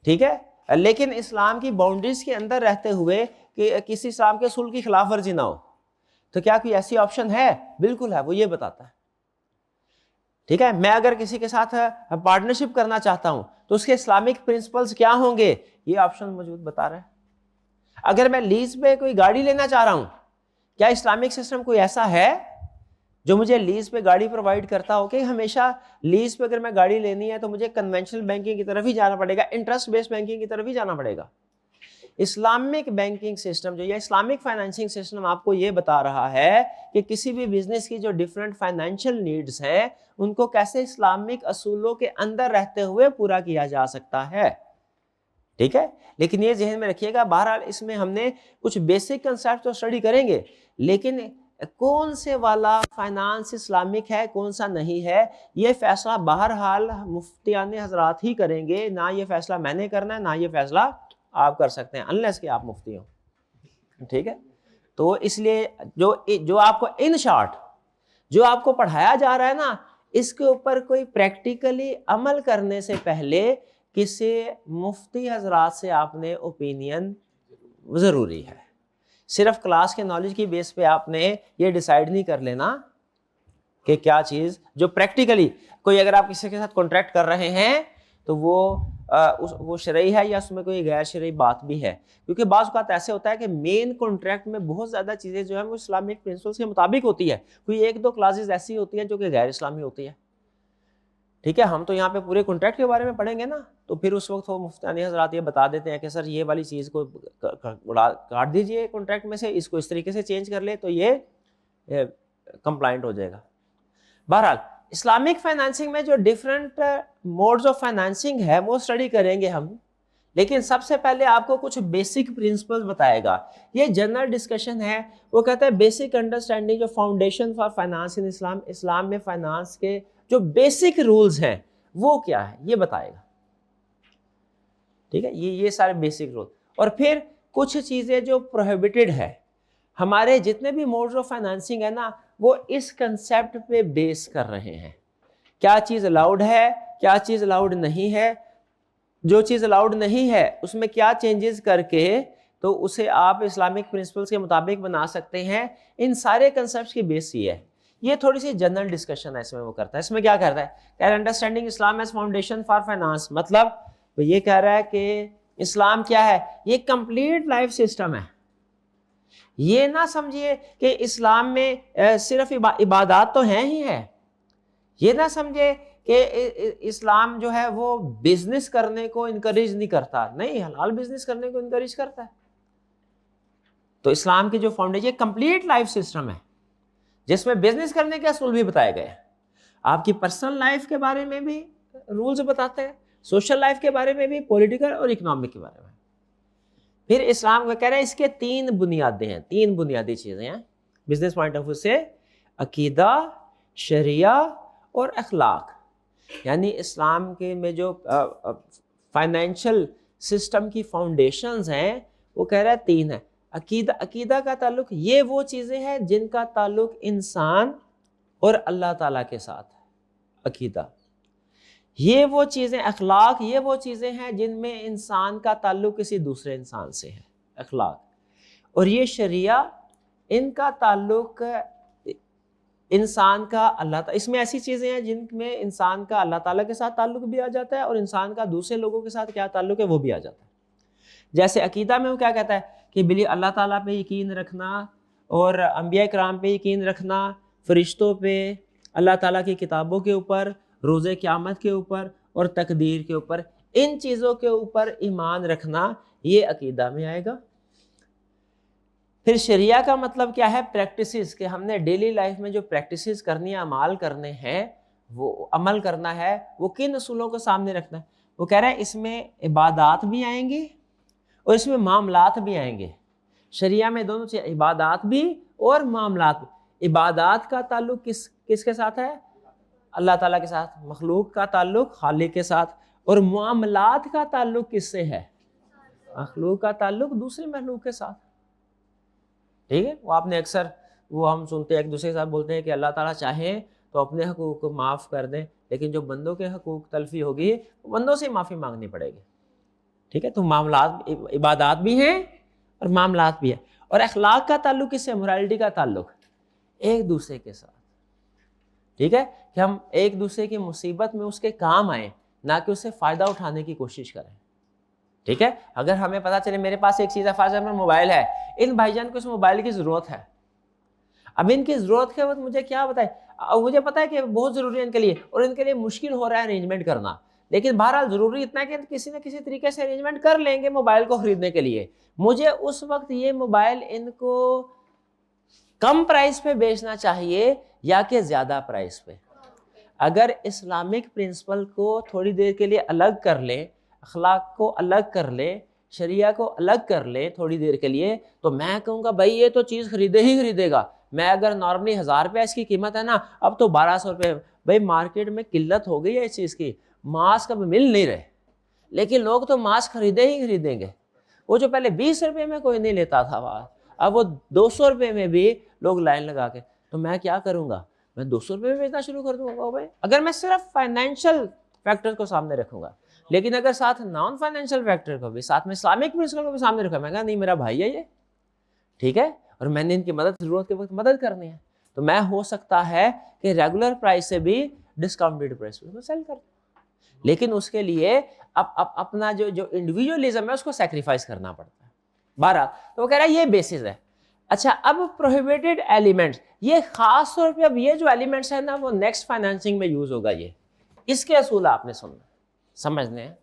ठीक है, लेकिन इस्लाम की बाउंड्रीज के अंदर रहते हुए कि किसी इस्लाम के उसूल की खिलाफ वर्जी ना हो, तो क्या कोई ऐसी ऑप्शन है? बिल्कुल है, वो ये बताता है, ठीक है। मैं अगर किसी के साथ पार्टनरशिप करना चाहता हूं तो उसके इस्लामिक प्रिंसिपल्स क्या होंगे, ये ऑप्शन मौजूद बता रहा है। अगर मैं लीज पे कोई गाड़ी लेना चाह रहा हूं, क्या इस्लामिक सिस्टम कोई ऐसा है जो मुझे लीज पे गाड़ी प्रोवाइड करता हो कि हमेशा लीज पे अगर मैं गाड़ी लेनी है तो मुझे कन्वेंशनल बैंकिंग की तरफ ही जाना पड़ेगा, इंटरेस्ट बेस्ड बैंकिंग की तरफ ही जाना पड़ेगा? इस्लामिक बैंकिंग सिस्टम जो, या इस्लामिक फाइनेंसिंग सिस्टम आपको ये बता रहा है कि किसी भी बिजनेस की जो डिफरेंट फाइनेंशियल नीड्स हैं उनको कैसे इस्लामिक असूलों के अंदर रहते हुए पूरा किया जा सकता है, ठीक है। लेकिन ये जहन में रखिएगा, बहरहाल इसमें हमने कुछ बेसिक कंसेप्ट तो स्टडी करेंगे, लेकिन कौन से वाला फाइनेंस इस्लामिक है कौन सा नहीं है, ये फैसला बहरहाल मुफ्तियान हजरात ही करेंगे, ना ये फैसला मैंने करना है, ना ये फैसला आप कर सकते हैं अनलेस कि आप मुफ्ती हो, ठीक है। तो इसलिए जो आपको इन शॉर्ट जो आपको पढ़ाया जा रहा है ना, इसके ऊपर कोई प्रैक्टिकली अमल करने से पहले किसी मुफ्ती हजरात से आपने ओपिनियन ज़रूरी है। सिर्फ क्लास के नॉलेज की बेस पे आपने ये डिसाइड नहीं कर लेना कि क्या चीज़ जो प्रैक्टिकली कोई, अगर आप किसी के साथ कॉन्ट्रैक्ट कर रहे हैं तो वो शरई है या उसमें कोई गैर शरई बात भी है, क्योंकि बाज़ औक़ात ऐसे होता है कि मेन कॉन्ट्रैक्ट में बहुत ज़्यादा चीज़ें जो है वो इस्लामिक प्रिंसिपल्स के मुताबिक होती है, कोई एक दो क्लासेस ऐसी होती हैं जो कि गैर इस्लामी होती है। ठीक है, हम तो यहाँ पे पूरे कॉन्ट्रैक्ट के बारे में पढ़ेंगे ना, तो फिर उस वक्त वो मुफ्तानी हज़रात ये बता देते हैं कि सर ये वाली चीज़ को काट दीजिए कॉन्ट्रैक्ट में से, इसको इस तरीके से चेंज कर ले तो ये कंप्लाइंट हो जाएगा। बहरहाल इस्लामिक फाइनेंसिंग में जो डिफरेंट मोड्स ऑफ फाइनेंसिंग है वो स्टडी करेंगे हम, लेकिन सबसे पहले आपको कुछ बेसिक प्रिंसिपल्स बताएगा। ये जनरल डिस्कशन है, वो कहता है बेसिक अंडरस्टैंडिंग जो फाउंडेशन फॉर फाइनेंस इन इस्लाम, इस्लाम में फाइनेंस के जो बेसिक रूल्स हैं वो क्या है ये बताएगा। ठीक है, ये सारे बेसिक रूल, और फिर कुछ चीज़ें जो प्रोहिबिटेड है। हमारे जितने भी मोड्स ऑफ फाइनेंसिंग है ना, वो इस कंसेप्ट पे बेस कर रहे हैं, क्या चीज़ अलाउड है, क्या चीज़ अलाउड नहीं है, जो चीज़ अलाउड नहीं है उसमें क्या चेंजेस करके तो उसे आप इस्लामिक प्रिंसिपल्स के मुताबिक बना सकते हैं। इन सारे कंसेप्ट की बेस ये है। ये थोड़ी सी जनरल डिस्कशन है इसमें वो करता है। इसमें क्या करता है, understanding Islam as foundation for finance, मतलब वो ये कह रहा है कि इस्लाम क्या है, ये कंप्लीट लाइफ सिस्टम है। ये ना समझिए कि इस्लाम में सिर्फ इबादत तो हैं ही है, ये ना समझे कि इस्लाम जो है वो बिजनेस करने को इनकरेज नहीं करता, नहीं, हलाल बिजनेस करने को इनकरेज करता है। तो इस्लाम की जो फाउंडेशन कंप्लीट लाइफ सिस्टम है जिसमें बिजनेस करने के असूल भी बताए गए, आपकी पर्सनल लाइफ के बारे में भी रूल्स बताते हैं, सोशल लाइफ के बारे में भी, पॉलिटिकल और इकोनॉमिक के बारे में। फिर इस्लाम को कह रहे हैं इसके तीन बुनियादें हैं, तीन बुनियादी चीज़ें हैं बिजनेस पॉइंट ऑफ व्यू से, अकीदा, शरिया और अखलाक। यानी इस्लाम के में जो फाइनेंशियल सिस्टम की फाउंडेशंस हैं वो कह रहा है तीन है। अकीदा का ताल्लुक, ये वो चीज़ें हैं जिनका ताल्लुक इंसान और अल्लाह ताला के साथ है, अकीदा। ये वो चीज़ें, अखलाक, ये वो चीज़ें हैं जिनमें इंसान का ताल्लुक किसी दूसरे इंसान से है, अखलाक। और ये शरिया, इनका ताल्लुक इंसान का अल्लाह ताला, इसमें ऐसी चीज़ें हैं जिनमें इंसान का अल्लाह ताला के साथ ताल्लुक भी आ जाता है और इंसान का दूसरे लोगों के साथ क्या ताल्लुक है वो भी आ जाता है। जैसे अकीदा में वो क्या कहता है कि बिल्ली अल्लाह ताला पे यकीन रखना और अंबिया कराम पे यकीन रखना, फरिश्तों पे, अल्लाह ताला की किताबों के ऊपर, रोज़े क़यामत के ऊपर और तकदीर के ऊपर, इन चीज़ों के ऊपर ईमान रखना, ये अकीदा में आएगा। फिर शरिया का मतलब क्या है, प्रैक्टिसेस, कि हमने डेली लाइफ में जो प्रैक्टिसेस करनी है, अमाल करने हैं, वो अमल करना है, वो किन असूलों को सामने रखना है। वो कह रहा है इसमें इबादात भी आएंगी और इसमें मामलात भी आएंगे। शरिया में दोनों चीज़, इबादात भी और मामलात भी। इबादात का ताल्लुक किसके साथ है, अल्लाह ताला के साथ, मखलूक का ताल्लुक खालिक के साथ, और मामलात का ताल्लुक किससे है, मखलूक का ताल्लुक दूसरे मखलूक के साथ। ठीक है, वो आपने अक्सर वो हम सुनते हैं एक दूसरे के साथ बोलते हैं कि अल्लाह ताला चाहे तो अपने हकूक़ को माफ़ कर दें, लेकिन जो बंदों के हकूक़ तलफ़ी होगी वो बंदों से माफ़ी मांगनी पड़ेगी। ठीक है, तो मामलात, इबादात भी हैं और मामलात भी है। और अखलाक का ताल्लुक किससे, मोरालिटी का ताल्लुक एक दूसरे के साथ। ठीक है, कि हम एक दूसरे की मुसीबत में उसके काम आए, ना कि उससे फ़ायदा उठाने की कोशिश करें। ठीक है, अगर हमें पता चले मेरे पास एक चीज़ है, फॉर एग्जाम्पल मोबाइल है, इन भाईजान को इस मोबाइल की ज़रूरत है, अब इनकी ज़रूरत है वो मुझे क्या बताए, मुझे पता है कि बहुत ज़रूरी है इनके लिए और इनके लिए मुश्किल हो रहा है अरेंजमेंट करना, लेकिन बहरहाल ज़रूरी इतना है कि किसी न किसी तरीके से अरेंजमेंट कर लेंगे मोबाइल को ख़रीदने के लिए। मुझे उस वक्त ये मोबाइल इनको कम प्राइस पे बेचना चाहिए या कि ज़्यादा प्राइस पे। अगर इस्लामिक प्रिंसिपल को थोड़ी देर के लिए अलग कर ले, अखलाक को अलग कर ले, शरिया को अलग कर ले थोड़ी देर के लिए, तो मैं कहूँगा भाई ये तो चीज़ खरीदे ही खरीदेगा। मैं अगर नॉर्मली 1000 रुपये इसकी कीमत है ना, अब तो 1200 रुपये। भाई मार्केट में किल्लत हो गई है इस चीज़ की, मास्क अब मिल नहीं रहे, लेकिन लोग तो मास्क खरीदे ही खरीदेंगे। वो जो पहले 20 रुपये में कोई नहीं लेता था, अब वो 200 रुपये में भी लोग लाइन लगा के, तो मैं क्या करूंगा, मैं 200 रुपये में बेचना शुरू कर दूंगा भाई, अगर मैं सिर्फ फाइनेंशियल फैक्टर को सामने रखूंगा। लेकिन अगर साथ नॉन फाइनेंशियल फैक्टर को भी, साथ में इस्लामिक प्रिंसिपल को भी सामने रखा, मैं कहा नहीं मेरा भाई है ये, ठीक है, और मैंने इनकी मदद, जरूरत के वक्त मदद करनी है, तो मैं हो सकता है कि रेगुलर प्राइस से भी डिस्काउंटेड प्राइस पे सेल कर, लेकिन उसके लिए अपना जो इंडिविजुअलिज्म है उसको सैक्रिफाइस करना पड़ता है। 12 तो वो कह रहा है ये बेसिस है। अच्छा, अब प्रोहिबिटेड एलिमेंट्स, ये खास तौर पे अब ये जो एलिमेंट्स है ना वो नेक्स्ट फाइनेंसिंग में यूज होगा, ये इसके असूल आपने सुनना समझने हैं।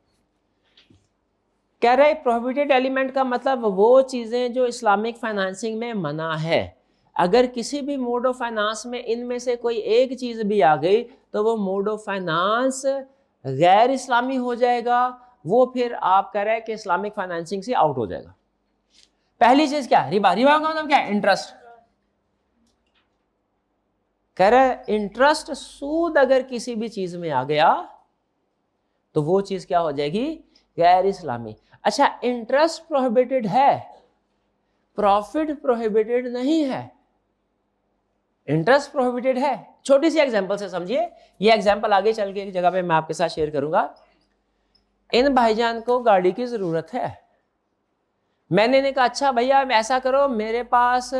कह रहे प्रोहिबिटेड एलिमेंट का मतलब वो चीजें जो इस्लामिक फाइनेंसिंग में मना है, अगर किसी भी मोड ऑफ फाइनेंस में इनमें से कोई एक चीज भी आ गई तो वो मोड ऑफ फाइनेंस गैर इस्लामी हो जाएगा, वो फिर आप कह रहे हैं कि इस्लामिक फाइनेंसिंग से आउट हो जाएगा। पहली चीज क्या, रिबा। रिबा का मतलब क्या है, इंटरेस्ट। कह रहे इंटरेस्ट, सूद अगर किसी भी चीज में आ गया तो वो चीज क्या हो जाएगी, गैर इस्लामी। अच्छा, इंटरेस्ट प्रोहिबिटेड है, प्रॉफिट प्रोहिबिटेड नहीं है। इंटरेस्ट प्रोहिबिटेड है, छोटी सी एग्जांपल से समझिए, ये एग्जांपल आगे चल के एक जगह पे मैं आपके साथ शेयर करूंगा। इन भाईजान को गाड़ी की जरूरत है, मैंने ने कहा अच्छा भैया ऐसा करो, मेरे पास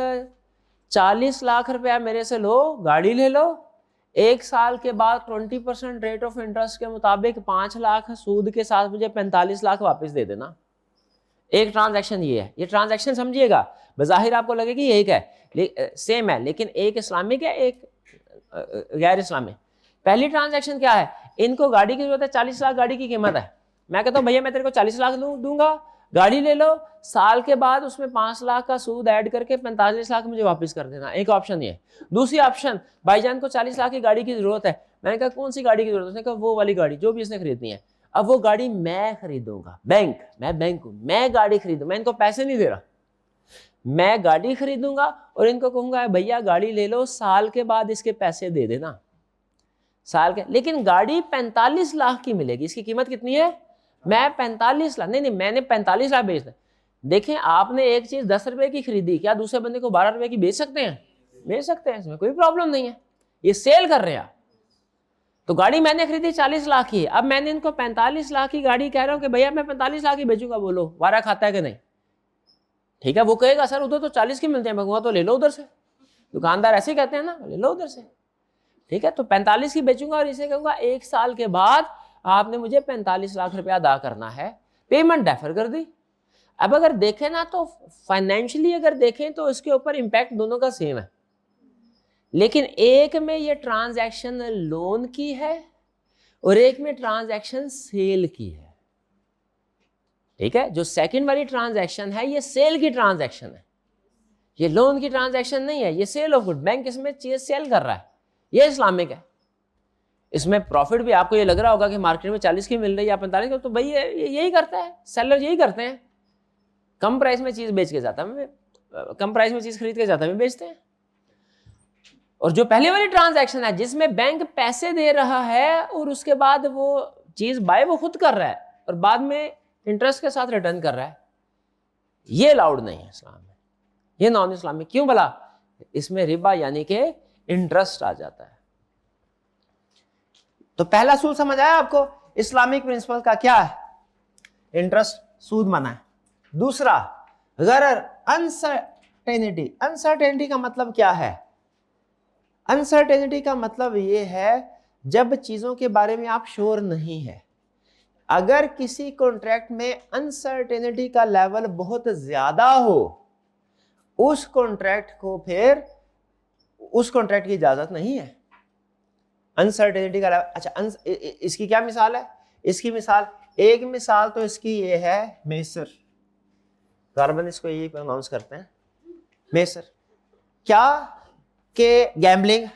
40 लाख रुपया मेरे से लो, गाड़ी ले लो, 1 साल के बाद 20% रेट ऑफ इंटरेस्ट के मुताबिक 5 लाख सूद के साथ मुझे 45 लाख वापस दे देना। एक ट्रांजैक्शन ये है, ये ट्रांजैक्शन समझिएगा, बज़ाहिर आपको लगेगी एक है, सेम है, लेकिन एक इस्लामिक है, एक गैर इस्लामिक। पहली ट्रांजैक्शन क्या है, इनको गाड़ी की जरूरत है, 40 लाख गाड़ी की कीमत है, मैं कहता हूँ भैया मैं तेरे को 40 लाख दूंगा, गाड़ी ले लो, साल के बाद उसमें 5 लाख का सूद ऐड करके 45 लाख मुझे वापस कर देना। एक ऑप्शन ये। दूसरी ऑप्शन, भाईजान को 40 लाख की गाड़ी की जरूरत है, मैंने कहा कौन सी गाड़ी की जरूरत है, उसने कहा वो वाली गाड़ी जो भी इसने खरीदनी है। अब वो गाड़ी मैं खरीदूंगा, मैं बैंक हूं, मैं गाड़ी खरीदूं, मैं इनको पैसे नहीं दे रहा, मैं गाड़ी खरीदूंगा और इनको कहूंगा भैया गाड़ी ले लो, साल के बाद इसके पैसे दे देना, साल के। लेकिन गाड़ी 45 लाख की मिलेगी, इसकी कीमत कितनी है, मैं 45 लाख, नहीं मैंने 45 लाख बेचना। देखें, आपने एक चीज 10 रुपए की खरीदी, क्या दूसरे बंदे को 12 रुपए की बेच सकते हैं, बेच सकते हैं, इसमें कोई प्रॉब्लम नहीं है, ये सेल कर रहे हैं। तो गाड़ी मैंने खरीदी 40 लाख की, अब मैंने इनको 45 लाख की गाड़ी कह रहा हूं कि भैया मैं 45 लाख की बेचूंगा, बोलो वारा खाता है कि नहीं। ठीक है, वो कहेगा सर उधर तो 40 की मिलते हैं, मैं कहूँगा तो ले लो उधर से, दुकानदार ऐसे कहते हैं ना, ले लो उधर से। ठीक है, तो 45 की बेचूंगा और इसे कहूंगा 1 साल के बाद आपने मुझे 45 लाख रुपया अदा करना है, पेमेंट डेफर कर दी। अब अगर देखें ना तो फाइनेंशियली अगर देखें तो इसके ऊपर इंपैक्ट दोनों का सेम है, लेकिन एक में ये ट्रांजैक्शन लोन की है और एक में ट्रांजैक्शन सेल की है। ठीक है, जो सेकंड वाली ट्रांजैक्शन है ये सेल की ट्रांजैक्शन है, ये लोन की ट्रांजैक्शन नहीं है, ये सेल ऑफ गुड, बैंक इसमें चीज सेल कर रहा है, ये इस्लामिक है। इसमें प्रॉफिट भी आपको ये लग रहा होगा कि मार्केट में 40 की मिल रही है या 45 की, तो भाई यही करता है, सेलर यही करते हैं, कम प्राइस में चीज बेच के जाता है, कम प्राइस में चीज खरीद के जाता है, बेचते हैं। और जो पहले वाली ट्रांजैक्शन है जिसमें बैंक पैसे दे रहा है और उसके बाद वो चीज बाय वो खुद कर रहा है और बाद में इंटरेस्ट के साथ रिटर्न कर रहा है, ये अलाउड नहीं है इस्लाम में, ये नॉन इस्लामिक। क्यों भला, इसमें रिबा यानी कि इंटरेस्ट आ जाता है। तो पहला सूद समझ आया आपको, इस्लामिक प्रिंसिपल का क्या है, इंटरेस्ट, सूद मना है। दूसरा गरर, अनसर्टेनिटी। अनसर्टेनिटी का मतलब क्या है, अनसर्टेनिटी का मतलब ये है जब चीजों के बारे में आप श्योर नहीं है। अगर किसी कॉन्ट्रैक्ट में अनसर्टेनिटी का लेवल बहुत ज्यादा हो, उस कॉन्ट्रैक्ट को फिर उस कॉन्ट्रैक्ट की इजाजत नहीं है। अनसर्टेनिटी का लेवल, अच्छा इसकी क्या मिसाल है, इसकी मिसाल, एक मिसाल तो इसकी ये है मेसर, गारबन इसको यही प्रोनाउंस करते हैं मेसर, क्या के गैम्बलिंग।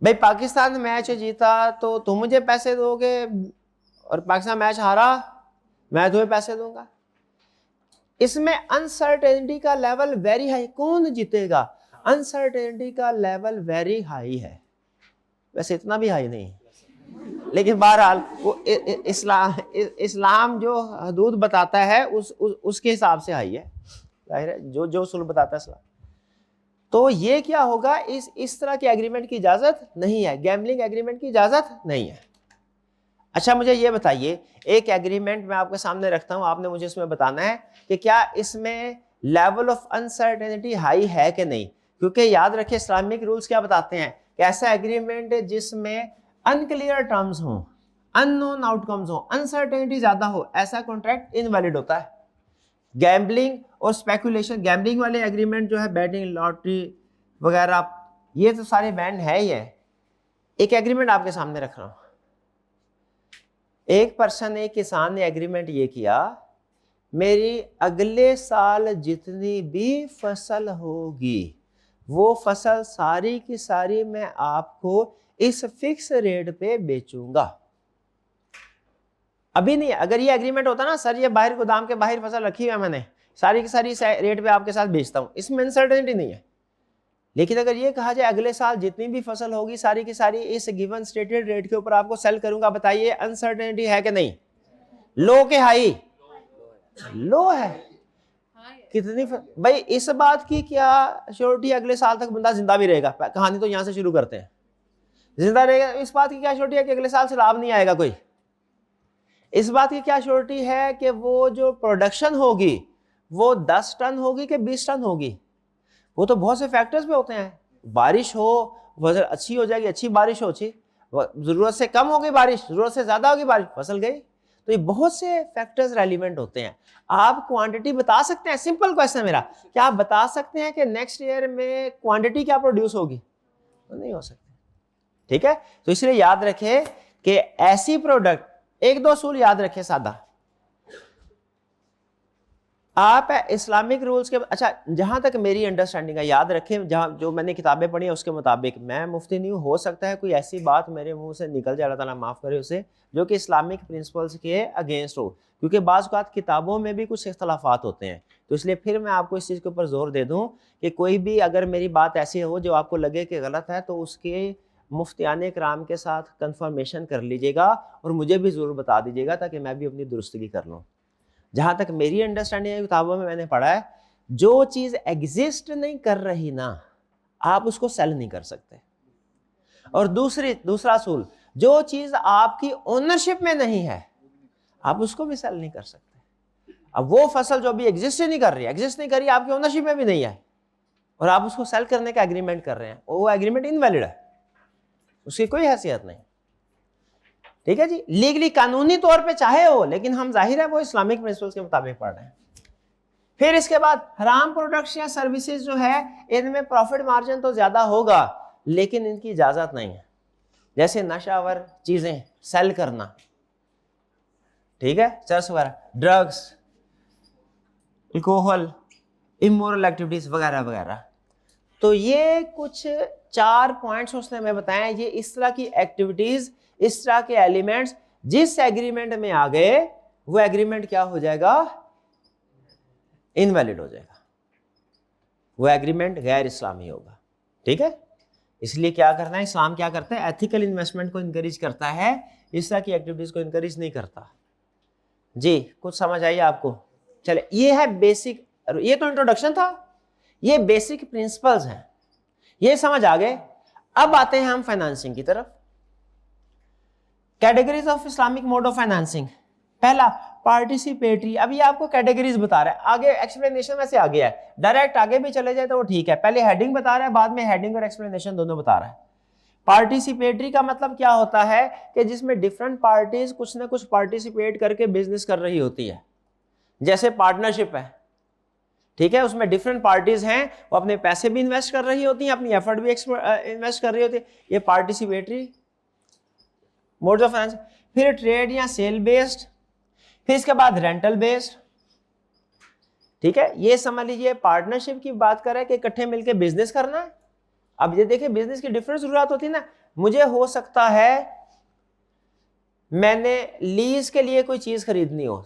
भाई पाकिस्तान मैच जीता तो तुम मुझे पैसे दोगे और पाकिस्तान मैच हारा मैं तुम्हें पैसे दूंगा। इसमें अनसर्टेनिटी का लेवल वेरी हाई, कौन जीतेगा, अनसर्टेनिटी का लेवल वेरी हाई है, वैसे इतना भी हाई नहीं, लेकिन बहरहाल वो इस्लाम जो हदूद बताता है उसके हिसाब से हाई है, जाहिर है जो जो उसूल बताता है इस्लाम। तो ये क्या होगा, इस तरह के एग्रीमेंट की इजाजत नहीं है, गैम्बलिंग एग्रीमेंट की इजाजत नहीं है। अच्छा मुझे ये बताइए, एक एग्रीमेंट मैं आपके सामने रखता हूं, आपने मुझे इसमें बताना है कि क्या इसमें लेवल ऑफ अनसर्टेनिटी हाई है कि नहीं, क्योंकि याद रखिए इस्लामिक रूल्स क्या बताते हैं कि ऐसा एग्रीमेंट जिसमें अनक्लियर टर्म्स हों, अननोन आउटकम्स हों, अनसर्टेनिटी ज्यादा हो, ऐसा कॉन्ट्रैक्ट इनवैलिड होता है। गैम्बलिंग और स्पेकुलेशन, गैम्बलिंग वाले एग्रीमेंट जो है, बैटिंग, लॉटरी वगैरह, ये तो सारे बैंड है ही है। एक एग्रीमेंट आपके सामने रख रहा हूं, एक पर्सन, एक किसान ने एग्रीमेंट ये किया, मेरी अगले साल जितनी भी फसल होगी वो फसल सारी की सारी मैं आपको इस फिक्स रेट पे बेचूंगा। अभी नहीं, अगर ये एग्रीमेंट होता ना, सर ये बाहर गोदाम के बाहर फसल रखी है मैंने, सारी की सारी रेट पे आपके साथ बेचता हूं, इसमें अनसर्टेनिटी नहीं है। लेकिन अगर ये कहा जाए अगले साल जितनी भी फसल होगी सारी की सारी इस गिवन स्टेटेड रेट के ऊपर आपको सेल करूंगा, बताइए अनसर्टेनिटी है कि नहीं? लो के हाई? लो है। कितनी भाई इस बात की क्या श्योरिटी अगले साल तक बंदा जिंदा भी रहेगा? कहानी तो यहां से शुरू करते हैं, जिंदा रहेगा, इस बात की क्या श्योरिटी है कि अगले साल से लाभ नहीं आएगा कोई? इस बात की क्या श्योरिटी है कि वो जो प्रोडक्शन होगी वो 10 टन होगी कि 20 टन होगी? वो तो बहुत से फैक्टर्स पे होते हैं। बारिश हो, फसल अच्छी हो जाएगी, अच्छी बारिश हो, अच्छी, जरूरत से कम होगी बारिश, जरूरत से ज्यादा होगी बारिश, फसल गई। तो ये बहुत से फैक्टर्स रेलिवेंट होते हैं। आप क्वांटिटी बता सकते हैं? सिंपल क्वेश्चन मेरा, क्या आप बता सकते हैं कि नेक्स्ट ईयर में क्वांटिटी क्या प्रोड्यूस होगी? तो नहीं हो सकती। ठीक है, तो इसलिए याद रखें कि ऐसी प्रोडक्ट, एक दो असूल याद रखें सादा, आप इस्लामिक रूल्स के, अच्छा जहां तक मेरी अंडरस्टैंडिंग है, याद रखें जहां जो मैंने किताबें पढ़ी हैं उसके मुताबिक, मैं मुफ्ती नहीं हूं, हो सकता है कोई ऐसी बात मेरे मुंह से निकल जाए, अल्लाह ताला माफ करे उसे, जो कि इस्लामिक प्रिंसिपल्स के अगेंस्ट हो, क्योंकि बाज़ औक़ात किताबों में भी कुछ इख्तलाफात होते हैं। तो इसलिए फिर मैं आपको इस चीज़ के ऊपर जोर दे दूं कि कोई भी अगर मेरी बात ऐसी हो जो आपको लगे कि गलत है, तो उसके मुफ्तियाने कराम के साथ कंफर्मेशन कर लीजिएगा और मुझे भी ज़रूर बता दीजिएगा, ताकि मैं भी अपनी दुरुस्तगी कर लूँ। जहां तक मेरी अंडरस्टैंडिंग है, किताबों में मैंने पढ़ा है, जो चीज एग्जिस्ट नहीं कर रही ना, आप उसको सेल नहीं कर सकते। और दूसरा असूल, जो चीज आपकी ओनरशिप में नहीं है आप उसको भी सेल नहीं कर सकते। अब वो फसल जो अभी एग्जिस्ट नहीं कर रही, आपकी ओनरशिप में भी नहीं है, और आप उसको सेल करने का एग्रीमेंट कर रहे हैं, वो एग्रीमेंट इनवैलिड है, उसकी कोई हैसियत नहीं। ठीक है जी, लीगली कानूनी तौर पे चाहे हो, लेकिन हम जाहिर है वो इस्लामिक प्रिंसिपल्स के मुताबिक पढ़ रहे हैं। फिर इसके बाद हराम प्रोडक्ट्स या सर्विसेज जो है, इनमें प्रॉफिट मार्जिन तो ज्यादा होगा, लेकिन इनकी इजाजत नहीं है। जैसे नशावर चीजें सेल करना, ठीक है, चर्स वगैरह, ड्रग्स, अल्कोहल, इमोरल एक्टिविटीज वगैरह वगैरह। तो ये कुछ 4 पॉइंट्स उसने हमें बताया, ये इस तरह की एक्टिविटीज, इस तरह के एलिमेंट्स जिस एग्रीमेंट में आ गए, वो एग्रीमेंट क्या हो जाएगा? इनवैलिड हो जाएगा, वो एग्रीमेंट गैर इस्लामी होगा। ठीक है, इसलिए क्या करना है, इस्लाम क्या करता है? एथिकल इन्वेस्टमेंट को इनकरेज करता है, इस तरह की एक्टिविटीज को इनकरेज नहीं करता। जी, कुछ समझ आई आपको? चले, ये है बेसिक, ये तो इंट्रोडक्शन था, ये बेसिक प्रिंसिपल्स हैं, ये समझ आ गए। अब आते हैं हम फाइनेंसिंग की तरफ। Categories of Islamic mode of financing. पहला पार्टिसिपेटरी, अभी आपको कैटेगरीज बता रहा है, आगे एक्सप्लेनेशन में से आगे है, डायरेक्ट आगे भी चले जाए तो वो ठीक है, पहले हेडिंग बता रहा है, बाद में हेडिंग और एक्सप्लेनेशन दोनों बता रहा है। पार्टिसिपेटरी का मतलब क्या होता है कि जिसमें डिफरेंट पार्टीज कुछ ना कुछ पार्टिसिपेट करके बिजनेस कर रही होती है। जैसे पार्टनरशिप है, ठीक है, उसमें डिफरेंट पार्टीज हैं, वो अपने पैसे भी इन्वेस्ट कर रही होती हैं, अपनी एफर्ट भी इन्वेस्ट कर रही होती है, ये पार्टिसिपेटरी मोड्स ऑफ फाइनेंस। फिर ट्रेड या सेल बेस्ड, फिर इसके बाद रेंटल बेस्ड। ठीक है, ये समझ लीजिए पार्टनरशिप की बात करें कि इकट्ठे मिलकर बिजनेस करना है। अब ये देखिए, बिजनेस की डिफरेंट जरूरत होती है ना, मुझे हो सकता है मैंने लीज के लिए कोई चीज खरीदनी हो,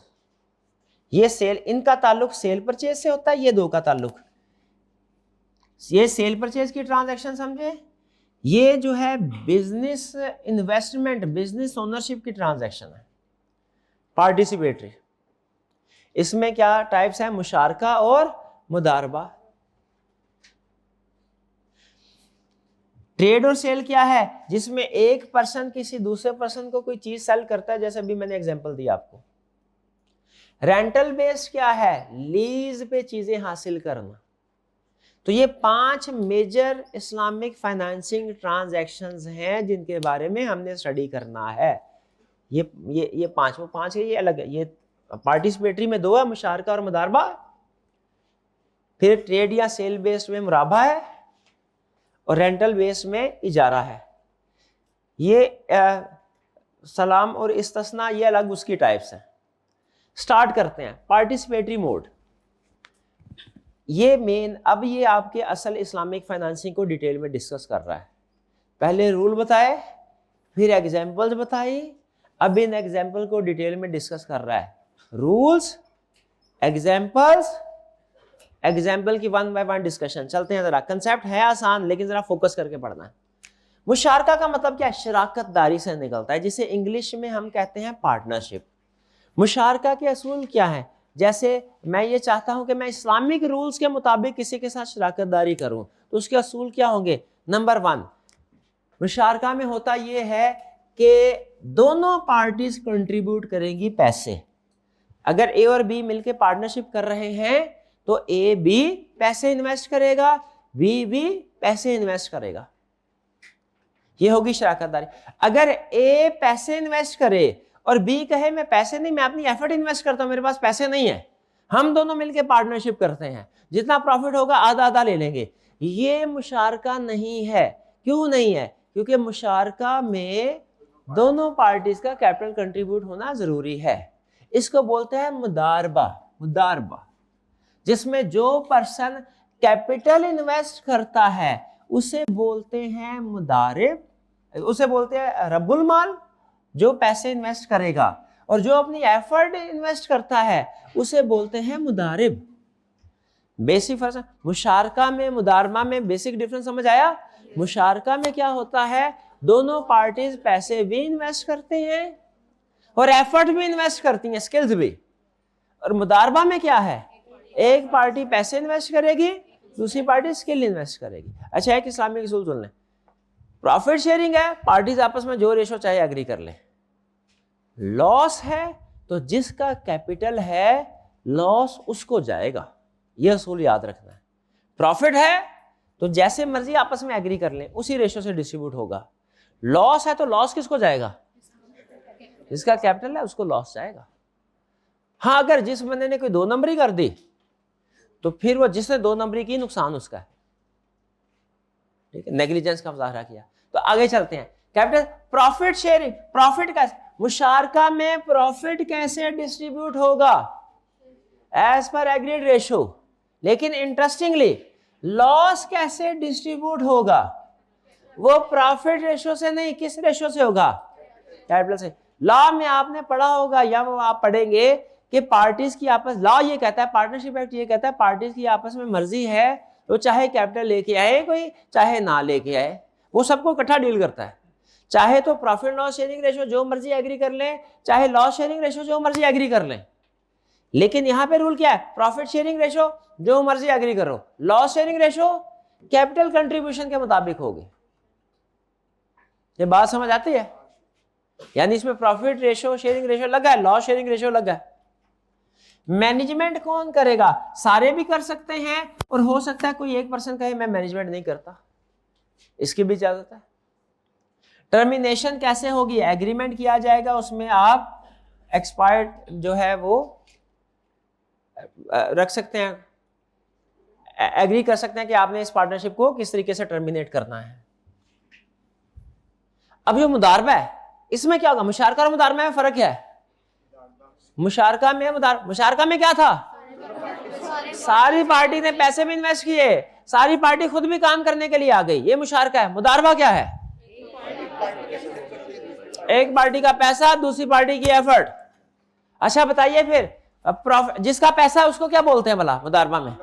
ये सेल, इनका ताल्लुक सेल परचेज से होता है, ये दो का ताल्लुक, ये सेल परचेज की ट्रांजैक्शन समझे, ये जो है बिजनेस इन्वेस्टमेंट, बिजनेस ओनरशिप की ट्रांजैक्शन है पार्टिसिपेटरी। इसमें क्या टाइप्स है? मुशारका और मुदारबा। ट्रेड और सेल क्या है? जिसमें एक पर्सन किसी दूसरे पर्सन को कोई चीज सेल करता है, जैसे अभी मैंने एग्जांपल दिया आपको। रेंटल बेस्ड क्या है? लीज पे चीजें हासिल करना। तो ये 5 मेजर इस्लामिक फाइनेंसिंग ट्रांजैक्शंस हैं जिनके बारे में हमने स्टडी करना है। ये 5 है, ये अलग है। ये पार्टिसिपेटरी में 2 है, मुशारका और मुदारबा। फिर ट्रेड या सेल बेस्ड में मुराबा है, और रेंटल बेस्ड में इजारा है। ये सलाम और इस्तिस्ना ये अलग उसकी टाइप्स हैं। स्टार्ट करते हैं पार्टिसिपेटरी मोड। ये मेन, अब ये आपके असल इस्लामिक फाइनेंसिंग को डिटेल में डिस्कस कर रहा है। पहले रूल बताए, फिर एग्जांपल्स बताई, अब इन एग्जांपल को डिटेल में डिस्कस कर रहा है। रूल्स, एग्जांपल्स, एग्जाम्पल की 1 बाय 1 डिस्कशन। चलते हैं जरा। कंसेप्ट है आसान, लेकिन जरा फोकस करके पढ़ना है। मुशारका का मतलब क्या है? शराकत दारी से निकलता है, जिसे इंग्लिश में हम कहते हैं पार्टनरशिप। मुशारका के असूल क्या है? जैसे मैं ये चाहता हूं कि मैं इस्लामिक रूल्स के मुताबिक किसी के साथ शराकत दारी करूं, तो उसके असूल क्या होंगे? नंबर 1, मुशारका में होता यह है कि दोनों पार्टीज कंट्रीब्यूट करेंगी पैसे। अगर ए और बी मिलकर पार्टनरशिप कर रहे हैं तो ए बी पैसे इन्वेस्ट करेगा, बी भी पैसे इन्वेस्ट करेगा। ये होगी शराकत दारी। अगर ए पैसे इन्वेस्ट करे और बी कहे मैं पैसे नहीं, मैं अपनी एफर्ट इन्वेस्ट करता हूं, मेरे पास पैसे नहीं है, हम दोनों मिलकर पार्टनरशिप करते हैं, जितना प्रॉफिट होगा आधा आधा ले लेंगे, ये मुशारका नहीं है। क्यों नहीं है? क्योंकि मुशारका में दोनों पार्टीज का कैपिटल कंट्रीब्यूट होना जरूरी है। इसको बोलते हैं मुदारबा। मुदारबा जिसमें जो पर्सन कैपिटल इन्वेस्ट करता है उसे बोलते हैं मुदारिब, उसे बोलते हैं रब्बुल माल, जो पैसे इन्वेस्ट करेगा, और जो अपनी एफर्ट इन्वेस्ट करता है उसे बोलते हैं मुदारिब। बेसिक फर्क मुशारका में मुदारबा में बेसिक डिफरेंस समझ आया? मुशारका में क्या होता है? दोनों पार्टीज पैसे भी इन्वेस्ट करते हैं और एफर्ट भी इन्वेस्ट करती हैं, स्किल्स भी। और मुदारबा में क्या है? एक पार्टी पैसे इन्वेस्ट करेगी, दूसरी पार्टी स्किल इन्वेस्ट करेगी। अच्छा, एक इस्लामिक उसूल सुन लें। प्रॉफिट शेयरिंग है, पार्टीज आपस में जो रेशो चाहे एग्री कर ले। लॉस है तो जिसका कैपिटल है लॉस उसको जाएगा, यह असूल याद रखना है। प्रॉफिट है तो जैसे मर्जी आपस में एग्री कर लें, उसी रेशो से डिस्ट्रीब्यूट होगा। लॉस है तो लॉस किसको जाएगा? जिसका कैपिटल है उसको लॉस जाएगा। हाँ, अगर जिस बंदे ने कोई 2 नंबरी कर दी तो फिर वो जिसने 2 नंबरी की, नुकसान उसका है। ठीक है, नेग्लिजेंस का मुजाहरा किया। तो आगे चलते हैं। Capital profit sharing. प्रॉफिट कैसे? मुशारका में प्रॉफिट कैसे डिस्ट्रीब्यूट होगा? As per agreed ratio. लेकिन इंटरेस्टिंगली लॉस कैसे डिस्ट्रीब्यूट होगा? वो प्रॉफिट रेशो से नहीं, किस रेशो से होगा? कैपिटल से। लॉ में आपने पढ़ा होगा या वो आप पढ़ेंगे कि पार्टीज की आपस, लॉ ये कहता है, पार्टनरशिप एक्ट ये कहता है पार्टीज की आपस में मर्जी है तो चाहे कैपिटल लेके आए कोई, चाहे ना लेके आए, वो सबको इकट्ठा डील करता है। चाहे तो प्रॉफिट लॉस शेयरिंग रेशो जो मर्जी एग्री कर लें, चाहे लॉस शेयरिंग रेशो जो मर्जी एग्री कर लें। लेकिन यहां पे रूल क्या है? प्रॉफिट शेयरिंग रेशो जो मर्जी एग्री करो, loss sharing ratio capital contribution के मुताबिक होगी। ये बात समझ आती है? यानी इसमें प्रॉफिट रेशो शेयरिंग रेशो लगा है, लॉस शेयरिंग रेशो लगा है। मैनेजमेंट कौन करेगा? सारे भी कर सकते हैं, और हो सकता है कोई एक पर्सन कहे मैं मैनेजमेंट नहीं करता, इसकी भी इजाजत है। टर्मिनेशन कैसे होगी? एग्रीमेंट किया जाएगा, उसमें आप एक्सपायर्ड जो है वो रख सकते हैं, एग्री कर सकते हैं कि आपने इस पार्टनरशिप को किस तरीके से टर्मिनेट करना है। अब ये मुदारबा है, इसमें क्या होगा? मुशारका और मुदारबा में फर्क है। मुशारका में क्या था? सारी पार्टी ने पैसे भी इन्वेस्ट किए, सारी पार्टी खुद भी काम करने के लिए आ गई, ये मुशारका है। मुदारबा क्या है? एक पार्टी का पैसा, दूसरी पार्टी की एफर्ट। अच्छा बताइए फिर, जिसका पैसा है उसको क्या बोलते हैं भला मुदारबा में?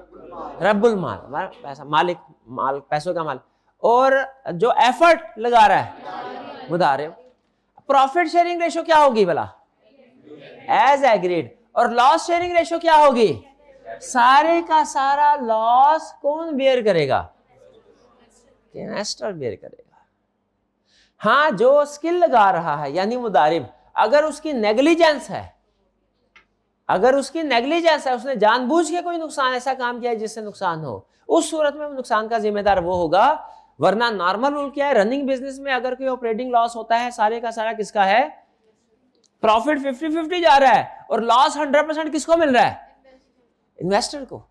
रब्बुल माल, पैसा, मालिक, माल, पैसों का माल। और जो एफर्ट लगा रहा है मुदारिब। प्रॉफिट शेयरिंग रेशो क्या होगी भला? As agreed. और लॉस शेयरिंग रेशो क्या होगी? सारे का सारा लॉस कौन बेयर करेगा? इन्वेस्टर बेयर करेगा। हाँ, जो स्किल लगा रहा है यानी मुदारिब, अगर उसकी नेग्लिजेंस है, उसने जानबूझ के कोई नुकसान ऐसा काम किया है जिससे नुकसान हो, उस सूरत में नुकसान का जिम्मेदार वो होगा। वरना नॉर्मल रूल क्या है, रनिंग बिजनेस में अगर कोई ऑपरेटिंग लॉस होता है, सारे का सारा किसका है? प्रॉफिट 50-50 जा रहा है और लॉस 100% किसको मिल रहा है? इन्वेस्टर को।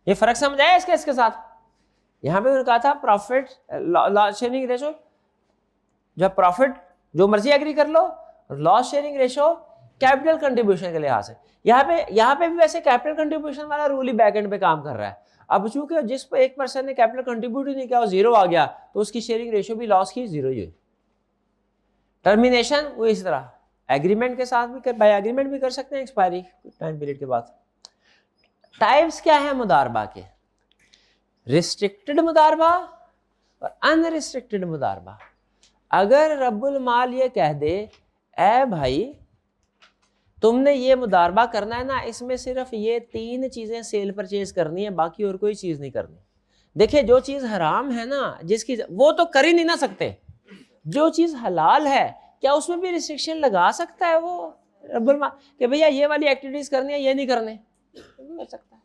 ये फर्क समझ आया इसके साथ? यहां पे उन्होंने कहा था प्रॉफिट लॉस शेयरिंग रेशो, जब प्रॉफिट जो मर्जी एग्री कर लो, loss sharing ratio capital contribution के लिहाज से। यहाँ पे भी वैसे कैपिटल कंट्रीब्यूशन वाला रूल ही बैक एंड पे काम कर रहा है। अब चूंकि जिस पर एक पर्सन ने कैपिटल कंट्रीब्यूट ही नहीं किया, वो जीरो आ गया, तो उसकी शेयरिंग रेशो भी लॉस की जीरो ही हुई। टर्मिनेशन वो इस तरह एग्रीमेंट के साथ भी बाय एग्रीमेंट भी कर सकते हैं एक्सपायरी टाइम पीरियड के बाद। टाइप्स क्या है मुदारबा के? रिस्ट्रिक्टेड मुदारबा और अनरिस्ट्रिक्टेड मुदारबा। अगर रब्बुल माल ये कह दे, ए भाई तुमने ये मुदारबा करना है ना, इसमें सिर्फ ये 3 चीजें सेल परचेज करनी है, बाकी और कोई चीज नहीं करनी। देखिए, जो चीज हराम है ना, जिसकी वो तो कर ही नहीं ना सकते। जो चीज हलाल है, क्या उसमें भी रिस्ट्रिक्शन लगा सकता है वो रब्बुल माल कि भैया ये वाली एक्टिविटीज करनी है, ये नहीं करने? नहीं कर सकता।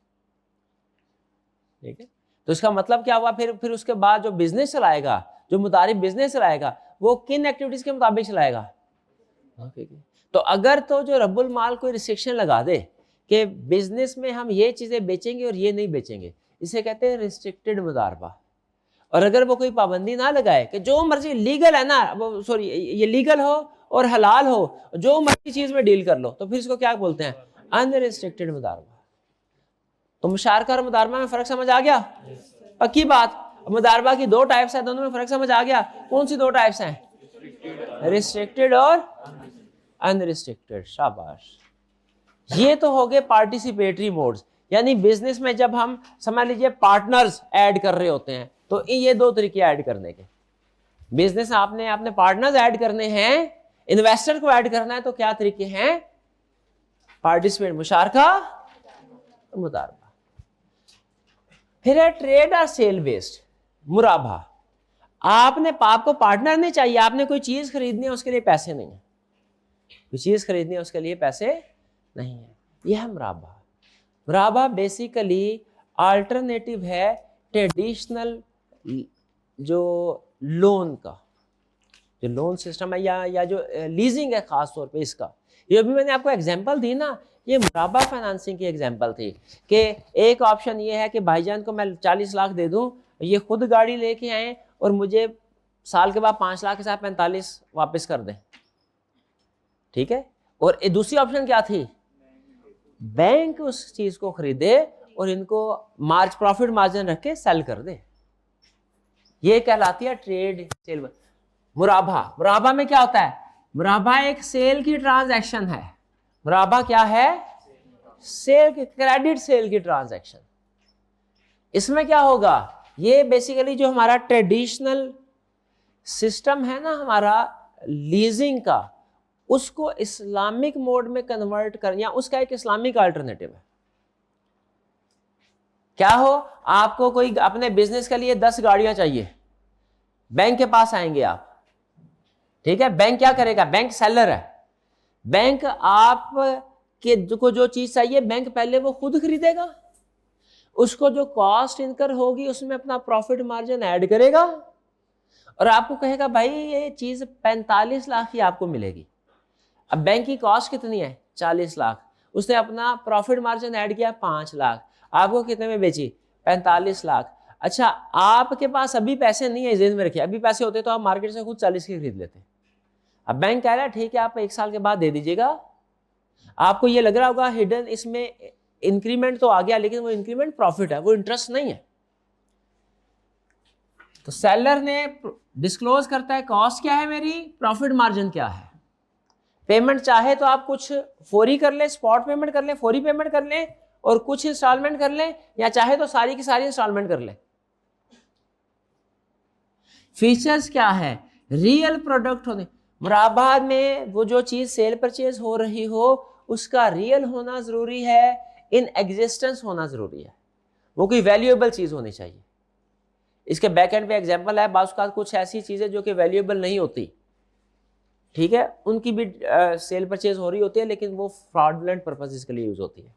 ठीक है, तो इसका मतलब क्या हुआ? फिर उसके बाद जो बिजनेस चलाएगा, जो मुतारिफ बिजनेस चलाएगा, वो किन एक्टिविटीज के मुताबिक चलाएगा? तो अगर तो जो रब्बुल माल कोई रिस्ट्रिक्शन लगा दे कि बिजनेस में हम ये चीजें बेचेंगे और ये नहीं बेचेंगे, इसे कहते हैं रिस्ट्रिक्टेड मुदारबा। और अगर वो कोई पाबंदी ना लगाए कि जो मर्जी लीगल है ना, वो सॉरी ये लीगल हो और हलाल हो, जो मर्जी चीज में डील कर लो, तो फिर इसको क्या बोलते हैं? अनरिस्ट्रिक्टेड मुदारबा। तो मुशारका और मुदारबा में फर्क समझ आ गया? पक्की बात। मुदारबा की 2 टाइप्स है, दोनों में फर्क समझ आ गया? कौन सी 2 टाइप्स हैं? रिस्ट्रिक्टेड और अनरिस्ट्रिक्टेड। शाबाश। ये तो हो गए पार्टिसिपेटरी मोड्स, यानी बिजनेस में जब हम समझ लीजिए पार्टनर्स ऐड कर रहे होते हैं, तो ये 2 तरीके ऐड करने के। बिजनेस आपने पार्टनर्स ऐड करने हैं, इन्वेस्टर को ऐड करना है, तो क्या तरीके हैं? पार्टिसिपेट, मुशारका, मुदारबा। फिर है ट्रेड और सेल बेस्ड मुराबा। आपको पार्टनर नहीं चाहिए, आपने कोई चीज खरीदनी है, उसके लिए पैसे नहीं है, कोई चीज खरीदनी है उसके लिए पैसे नहीं है, यह है मुराबा। मुराबा बेसिकली अल्टरनेटिव है ट्रेडिशनल जो लोन का, जो लोन सिस्टम है या जो लीजिंग है खास तौर पे इसका। ये अभी मैंने आपको एग्जांपल दी ना, ये मुराबा फाइनेंसिंग की एग्जांपल थी कि एक ऑप्शन ये है कि भाईजान को मैं 40 लाख दे दूं, ये खुद गाड़ी लेके आए और मुझे साल के बाद 5 लाख के साथ 45 वापस कर दें। ठीक है, और दूसरी ऑप्शन क्या थी? बैंक उस चीज को खरीदे और इनको प्रॉफिट मार्जिन रख के सेल कर दे। ये कहलाती है ट्रेड सेल मुराबा। मुराबा में क्या होता है? मुराबा एक सेल की ट्रांजैक्शन है। मुराबा क्या है? सेल की, क्रेडिट सेल की ट्रांजैक्शन। इसमें क्या होगा? ये बेसिकली जो हमारा ट्रेडिशनल सिस्टम है ना हमारा लीजिंग का, उसको इस्लामिक मोड में कन्वर्ट कर, या उसका एक इस्लामिक अल्टरनेटिव है। क्या हो, आपको कोई अपने बिजनेस के लिए 10 गाड़ियां चाहिए, बैंक के पास आएंगे आप। ठीक है, बैंक क्या करेगा? बैंक सेलर है। बैंक आप के को जो चीज चाहिए, बैंक पहले वो खुद खरीदेगा, उसको जो कॉस्ट इनकर होगी उसमें अपना प्रॉफिट मार्जिन ऐड करेगा और आपको कहेगा भाई ये चीज 45 लाख की आपको मिलेगी। अब बैंक की कॉस्ट कितनी है? 40 लाख। उसने अपना प्रॉफिट मार्जिन ऐड किया 5 लाख, आपको कितने में बेची? 45 लाख। अच्छा, आपके पास अभी पैसे नहीं है, जेहन में रखिए, अभी पैसे होते तो आप मार्केट से खुद 40 की खरीद लेते। अब बैंक कह रहा है ठीक है आप 1 साल के बाद दे दीजिएगा। आपको ये लग रहा होगा हिडन इसमें इंक्रीमेंट तो आ गया, लेकिन वो इंक्रीमेंट प्रॉफिट है, वो इंटरेस्ट नहीं है। तो सेलर ने डिस्क्लोज करता है कॉस्ट क्या है मेरी, प्रॉफिट मार्जिन क्या है। पेमेंट चाहे तो आप कुछ फौरी कर ले, स्पॉट पेमेंट कर ले, फौरी पेमेंट कर ले, और कुछ इंस्टॉलमेंट कर ले, या चाहे तो सारी की सारी इंस्टॉलमेंट कर ले। फीचर्स क्या है? रियल प्रोडक्ट होने, मुराबा में वो जो चीज सेल परचेज हो रही हो उसका रियल होना जरूरी है, इन एग्जिस्टेंस होना ज़रूरी है, वो कोई वैल्यूएबल चीज़ होनी चाहिए। इसके बैक एंड पे एग्जांपल है, बाज़ औक़ात कुछ ऐसी चीज़ें जो कि वैल्यूएबल नहीं होती, ठीक है, उनकी भी सेल परचेज हो रही होती है, लेकिन वो फ्रॉडुलेंट पर्पसेस के लिए यूज़ होती है।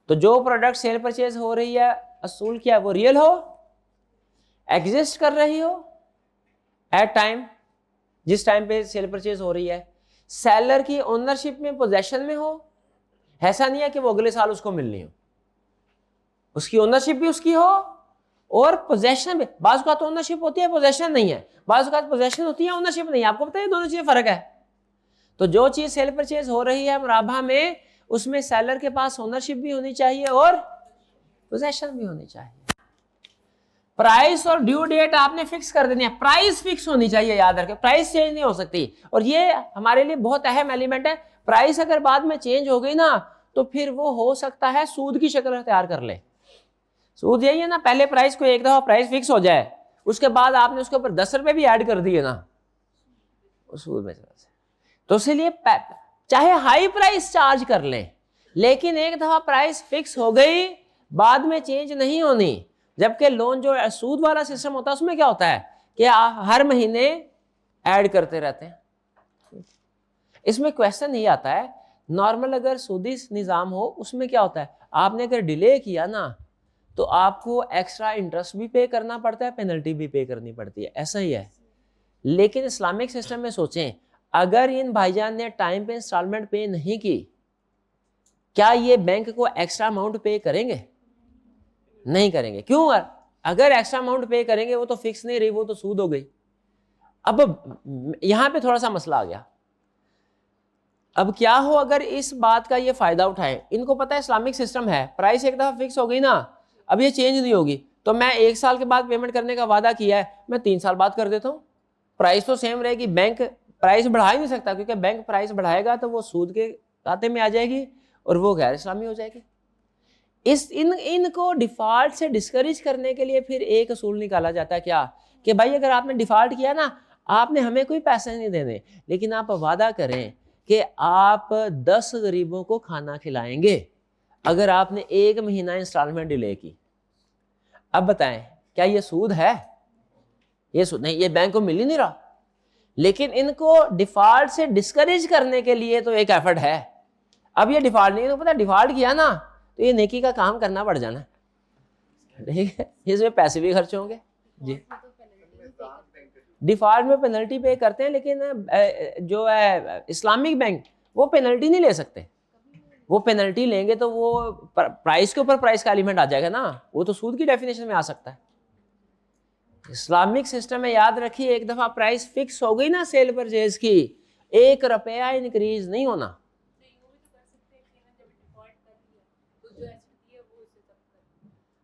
तो जो प्रोडक्ट सेल परचेज हो रही है, असूल क्या है, वो रियल हो, एग्जिस्ट कर रही हो एट टाइम, जिस टाइम पे सेल परचेज हो रही है, सेलर की ओनरशिप में, पोजेशन में हो। ऐसा नहीं है कि वो अगले साल उसको मिलनी हो, उसकी ओनरशिप भी उसकी हो और पोजेशन में। बाज़ औक़ात ओनरशिप होती है, पोजेशन नहीं है, बाज़ औक़ात पोजेशन होती है, ओनरशिप नहीं है। आपको पता है दोनों चीज़ें फ़र्क है। तो जो चीज़ सेल परचेज हो रही है मुराबा में, उसमें सेलर के पास ओनरशिप भी होनी चाहिए और पोजेशन भी होनी चाहिए। प्राइस और ड्यू डेट आपने फिक्स कर देनी है, प्राइस फिक्स होनी चाहिए, याद रखें, प्राइस चेंज नहीं हो सकती। और ये हमारे लिए बहुत अहम एलिमेंट है। प्राइस अगर बाद में चेंज हो गई ना, तो फिर वो हो सकता है सूद की शक्ल तैयार कर ले। सूद यही है ना, पहले प्राइस को एक दफा प्राइस फिक्स हो जाए, उसके बाद आपने उसके ऊपर 10 रुपए भी ऐड कर दिए ना, सूद में चला जाए। तो इसलिए चाहे हाई प्राइस चार्ज कर लें, लेकिन एक दफा प्राइस फिक्स हो गई, बाद में चेंज नहीं होनी। जबकि लोन जो सूद वाला सिस्टम होता है, उसमें क्या होता है कि हर महीने ऐड करते रहते हैं। इसमें क्वेश्चन ये आता है, नॉर्मल अगर सूदी निज़ाम हो, उसमें क्या होता है, आपने अगर डिले किया ना, तो आपको एक्स्ट्रा इंटरेस्ट भी पे करना पड़ता है, पेनल्टी भी पे करनी पड़ती है, ऐसा ही है। लेकिन इस्लामिक सिस्टम में सोचें, अगर इन भाईजान ने टाइम पे इंस्टॉलमेंट पे नहीं की, क्या ये बैंक को एक्स्ट्रा अमाउंट पे करेंगे? नहीं करेंगे। क्यों? अगर एक्स्ट्रा अमाउंट पे करेंगे, वो तो फिक्स नहीं रही, वो तो सूद हो गई। अब यहां पे थोड़ा सा मसला आ गया। अब क्या हो अगर इस बात का ये फायदा उठाएं, इनको पता है इस्लामिक सिस्टम है, प्राइस एक दफा फिक्स हो गई ना, अब ये चेंज नहीं होगी, तो मैं 1 साल के बाद पेमेंट करने का वादा किया है, मैं 3 साल बाद कर देता हूँ, प्राइस तो सेम रहेगी। बैंक प्राइस बढ़ा ही नहीं सकता, क्योंकि बैंक प्राइस बढ़ाएगा तो वो सूद के खाते में आ जाएगी और वो गैर इस्लामी हो जाएगी। इनको डिफॉल्ट से डिस्करेज करने के लिए फिर एक असूल निकाला जाता है, क्या कि भाई अगर आपने डिफॉल्ट किया ना, आपने हमें कोई पैसे नहीं देने, लेकिन आप वादा करें कि आप 10 गरीबों को खाना खिलाएंगे अगर आपने 1 महीना इंस्टॉलमेंट डिले की। अब बताएं, क्या ये सूद है? ये सूद नहीं, ये बैंक को मिल ही नहीं रहा। लेकिन इनको डिफॉल्ट से डिस्करेज करने के लिए तो एक एफर्ट है। अब ये डिफॉल्ट नहीं, तो पता डिफॉल्ट किया ना, तो ये नेकी का काम करना पड़ जाना, ठीक है, इसमें पैसे भी खर्च होंगे जी। डिफॉल्ट में पेनल्टी पे करते हैं, लेकिन जो है इस्लामिक बैंक वो पेनल्टी नहीं ले सकते। वो पेनल्टी लेंगे तो वो प्राइस के ऊपर प्राइस का एलिमेंट आ जाएगा ना, वो तो सूद की डेफिनेशन में आ सकता है। इस्लामिक सिस्टम में याद रखिए, एक दफा प्राइस फिक्स हो गई ना सेल परचेज की, 1 रुपया इंक्रीज नहीं होना।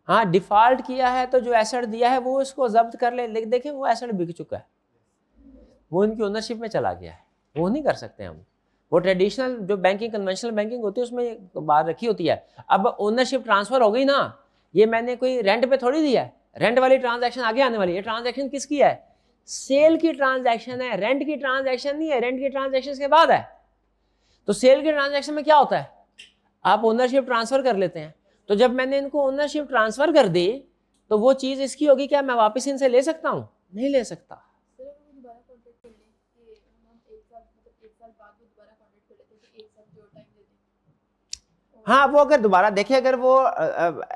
हाँ, डिफॉल्ट किया है तो जो एसेट दिया है वो उसको जब्त कर ले, लेकिन देखें वो एसेट बिक चुका है, वो इनकी ओनरशिप में चला गया है, वो नहीं कर सकते हम। वो ट्रेडिशनल जो बैंकिंग, कन्वेंशनल बैंकिंग होती है, उसमें बात रखी होती है। अब ओनरशिप ट्रांसफर हो गई ना, ये मैंने कोई रेंट पे थोड़ी दिया है, रेंट वाली ट्रांजैक्शन आगे आने वाली है। ट्रांजैक्शन किसकी है? सेल की ट्रांजैक्शन है, रेंट की ट्रांजैक्शन नहीं है, रेंट की ट्रांजैक्शन के बाद है। तो सेल के ट्रांजैक्शन में क्या होता है, आप ओनरशिप ट्रांसफर कर लेते हैं। तो जब मैंने इनको ओनरशिप ट्रांसफर कर दी, तो वो चीज इसकी होगी, क्या मैं वापस इनसे ले सकता हूँ? नहीं ले सकता। हाँ, वो अगर दोबारा देखिए, अगर वो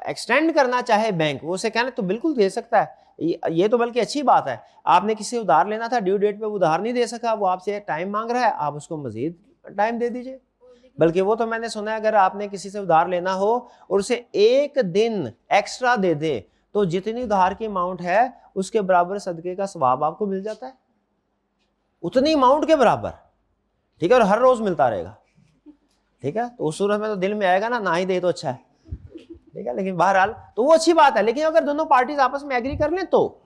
एक्सटेंड करना चाहे बैंक, वो उसे कहना तो बिल्कुल दे सकता है। ये तो बल्कि अच्छी बात है। आपने किसी उधार लेना था, ड्यू डेट पे उधार नहीं दे सका, वो आपसे टाइम मांग रहा है, आप उसको मजीद टाइम दे दीजिए। बल्कि वो तो मैंने सुना है, अगर आपने किसी से उधार लेना हो और उसे 1 दिन एक्स्ट्रा दे दे, तो जितनी उधार की अमाउंट है उसके बराबर सदके का सवाब आपको मिल जाता है, उतनी अमाउंट के बराबर, ठीक है, और हर रोज मिलता रहेगा, ठीक है। तो उस सूरत में तो दिल में आएगा ना ही दे तो अच्छा है, ठीक है। लेकिन बहरहाल तो वो अच्छी बात है। लेकिन अगर दोनों पार्टीज आपस में एग्री कर लें, तो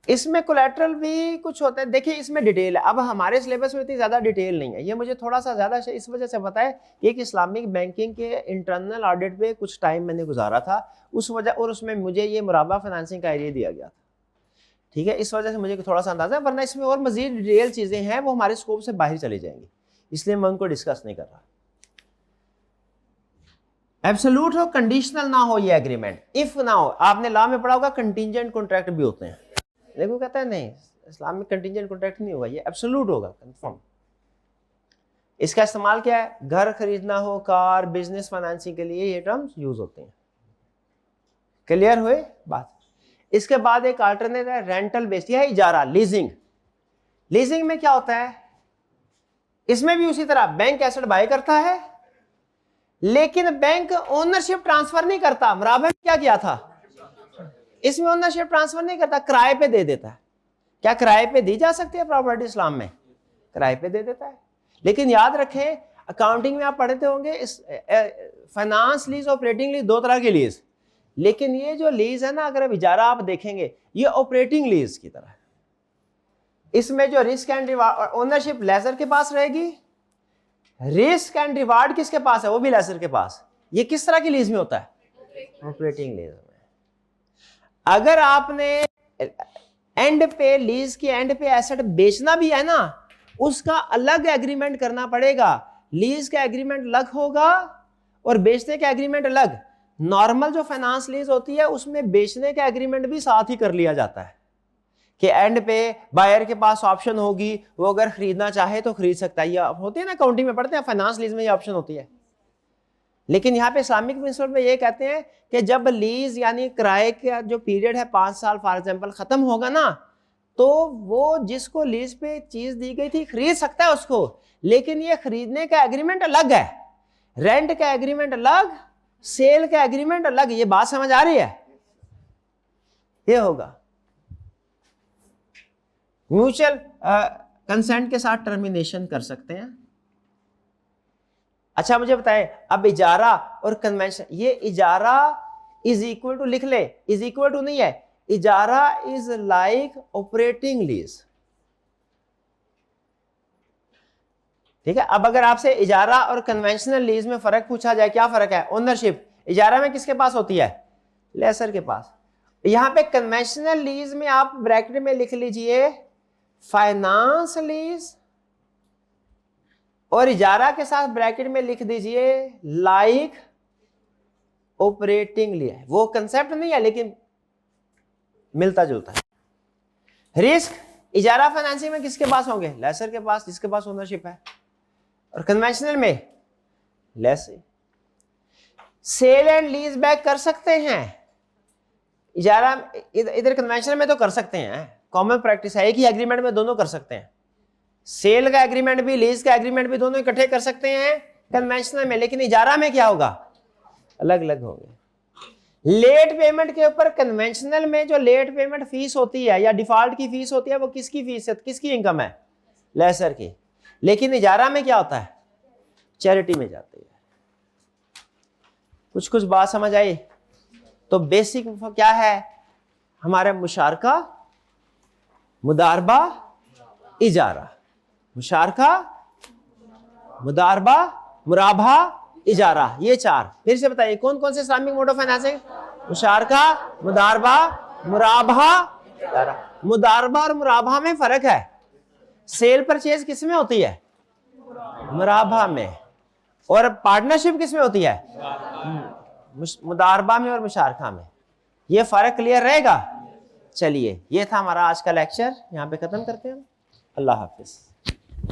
इसमें कोलैटरल भी कुछ होता है। देखिए, इसमें डिटेल है, अब हमारे सिलेबस में इतनी ज़्यादा डिटेल नहीं है, ये मुझे थोड़ा सा ज़्यादा इस वजह से पता है कि एक इस्लामिक बैंकिंग के इंटरनल ऑडिट पे कुछ टाइम मैंने गुजारा था, उस वजह, और उसमें मुझे ये मुराबा फाइनेंसिंग का आइडिया दिया गया था, ठीक है। इस वजह से मुझे थोड़ा सा अंदाजा है, वरना इसमें और मजीद डिटेल चीज़ें हैं, वो हमारे स्कोप से बाहर चली जाएंगी, इसलिए मैं उनको डिस्कस नहीं कर रहा। एब्सोल्यूट हो, कंडीशनल ना हो ये एग्रीमेंट, इफ ना हो। आपने लॉ में पढ़ा होगा कंटीजेंट कॉन्ट्रैक्ट भी होते हैं, लेकिन कहता है नहीं इस्लाम में कंटीजेंट कॉन्ट्रैक्ट नहीं होगा, ये एब्सोल्यूट होगा, कंफर्म। इसका इस्तेमाल क्या है, घर खरीदना हो, कार, बिजनेस फाइनेंसिंग के लिए ये टर्म्स यूज होते हैं। क्लियर हुए बात। इसके बाद एक अल्टरनेट है रेंटल बेस्ड, यह इजारा, लीजिंग। लीजिंग में क्या होता है, इसमें भी उसी तरह बैंक एसेट बाय करता है, लेकिन बैंक ओनरशिप ट्रांसफर नहीं करता। मुराबे में क्या किया था, इसमें ओनरशिप ट्रांसफर नहीं करता, किराए पे दे देता है। क्या किराए पे दी जा सकती है प्रॉपर्टी इस्लाम में, किराए पे दे देता है। लेकिन याद रखें, अकाउंटिंग में आप पढ़ते होंगे, इस फाइनेंस लीज, ऑपरेटिंग लीज, दो तरह की लीज। लेकिन ये जो लीज है ना, अगर अब इजारा आप देखेंगे, ये ऑपरेटिंग लीज की तरह है। इसमें जो risk and reward, ownership lessor के पास रहेगी, रिस्क एंड रिवार्ड किसके पास है, वो भी लेजर के पास। ये किस तरह की लीज में होता है, ऑपरेटिंग लीज में। अगर आपने एंड पे, लीज की एंड पे एसेट बेचना भी है ना, उसका अलग एग्रीमेंट करना पड़ेगा। लीज का एग्रीमेंट अलग होगा और बेचने का एग्रीमेंट अलग। नॉर्मल जो फाइनेंस लीज होती है उसमें बेचने का एग्रीमेंट भी साथ ही कर लिया जाता है कि एंड पे बायर के पास ऑप्शन होगी, वो अगर खरीदना चाहे तो खरीद सकता है। ये होती है ना, अकाउंटिंग में पढ़ते हैं, फाइनेंस लीज में ये ऑप्शन होती है। लेकिन यहाँ पे इस्लामिक प्रिंसिपल में ये कहते हैं कि जब लीज यानी किराए का जो पीरियड है 5 साल फॉर एग्जाम्पल खत्म होगा ना, तो वो जिसको लीज पे चीज दी गई थी खरीद सकता है उसको, लेकिन ये खरीदने का एग्रीमेंट अलग है, रेंट का एग्रीमेंट अलग, सेल का एग्रीमेंट अलग। ये बात समझ आ रही है, ये होगा। म्यूचुअल कंसेंट के साथ टर्मिनेशन कर सकते हैं। अच्छा मुझे बताएं, अब इजारा और कन्वेंशन, ये इजारा इज इक्वल टू, लिख ले, इज इक्वल टू नहीं है, इजारा इज लाइक ऑपरेटिंग लीज। ठीक है। अब अगर आपसे इजारा और कन्वेंशनल लीज में फर्क पूछा जाए, क्या फर्क है, ओनरशिप इजारा में किसके पास होती है, लेसर के पास। यहां पे कन्वेंशनल लीज में आप ब्रैकेट में लिख लीजिए फाइनेंस लीज, और इजारा के साथ ब्रैकेट में लिख दीजिए लाइक ऑपरेटिंग लीज। वो कंसेप्ट नहीं है लेकिन मिलता जुलता है। रिस्क इजारा फाइनेंसिंग में किसके पास होंगे, लेसर के पास, जिसके पास ओनरशिप है, और कन्वेंशनल में lessor. Sale and lease back कर सकते हैं, इजारा इधर कन्वेंशनल में तो कर सकते हैं, कॉमन प्रैक्टिस है, एक ही एग्रीमेंट में दोनों कर सकते हैं। सेल का एग्रीमेंट भी, लीज का एग्रीमेंट भी दोनों इकट्ठे कर सकते हैं कन्वेंशनल में, लेकिन इजारा में क्या होगा, अलग अलग होंगे। लेट पेमेंट के ऊपर कन्वेंशनल में जो लेट पेमेंट फीस होती है या डिफॉल्ट की फीस होती है, वो किसकी फीस है, किसकी इनकम है, लेसर की। लेकिन इजारा में क्या होता है, चैरिटी में जाती है। कुछ कुछ बात समझ आई। तो बेसिक क्या है हमारा, मुशारका, मुदारबा, इजारा। मुशारका, मुदारबा, मुराबा, इजारा, ये चार। फिर से बताइए कौन कौन से इस्लामिक मोड ऑफ फाइनेंसिंग, मुशारका, मुदारबा, मुराबा, इजारा। मुदारबा और मुराबा में फर्क है। सेल परचेज किस में होती है, मुराबा में, और पार्टनरशिप किस में होती है, मुदारबा में और मुशारका में। ये फर्क क्लियर रहेगा। चलिए, ये था हमारा आज का लेक्चर, यहाँ पे खत्म करते हैं। अल्लाह हाफिज।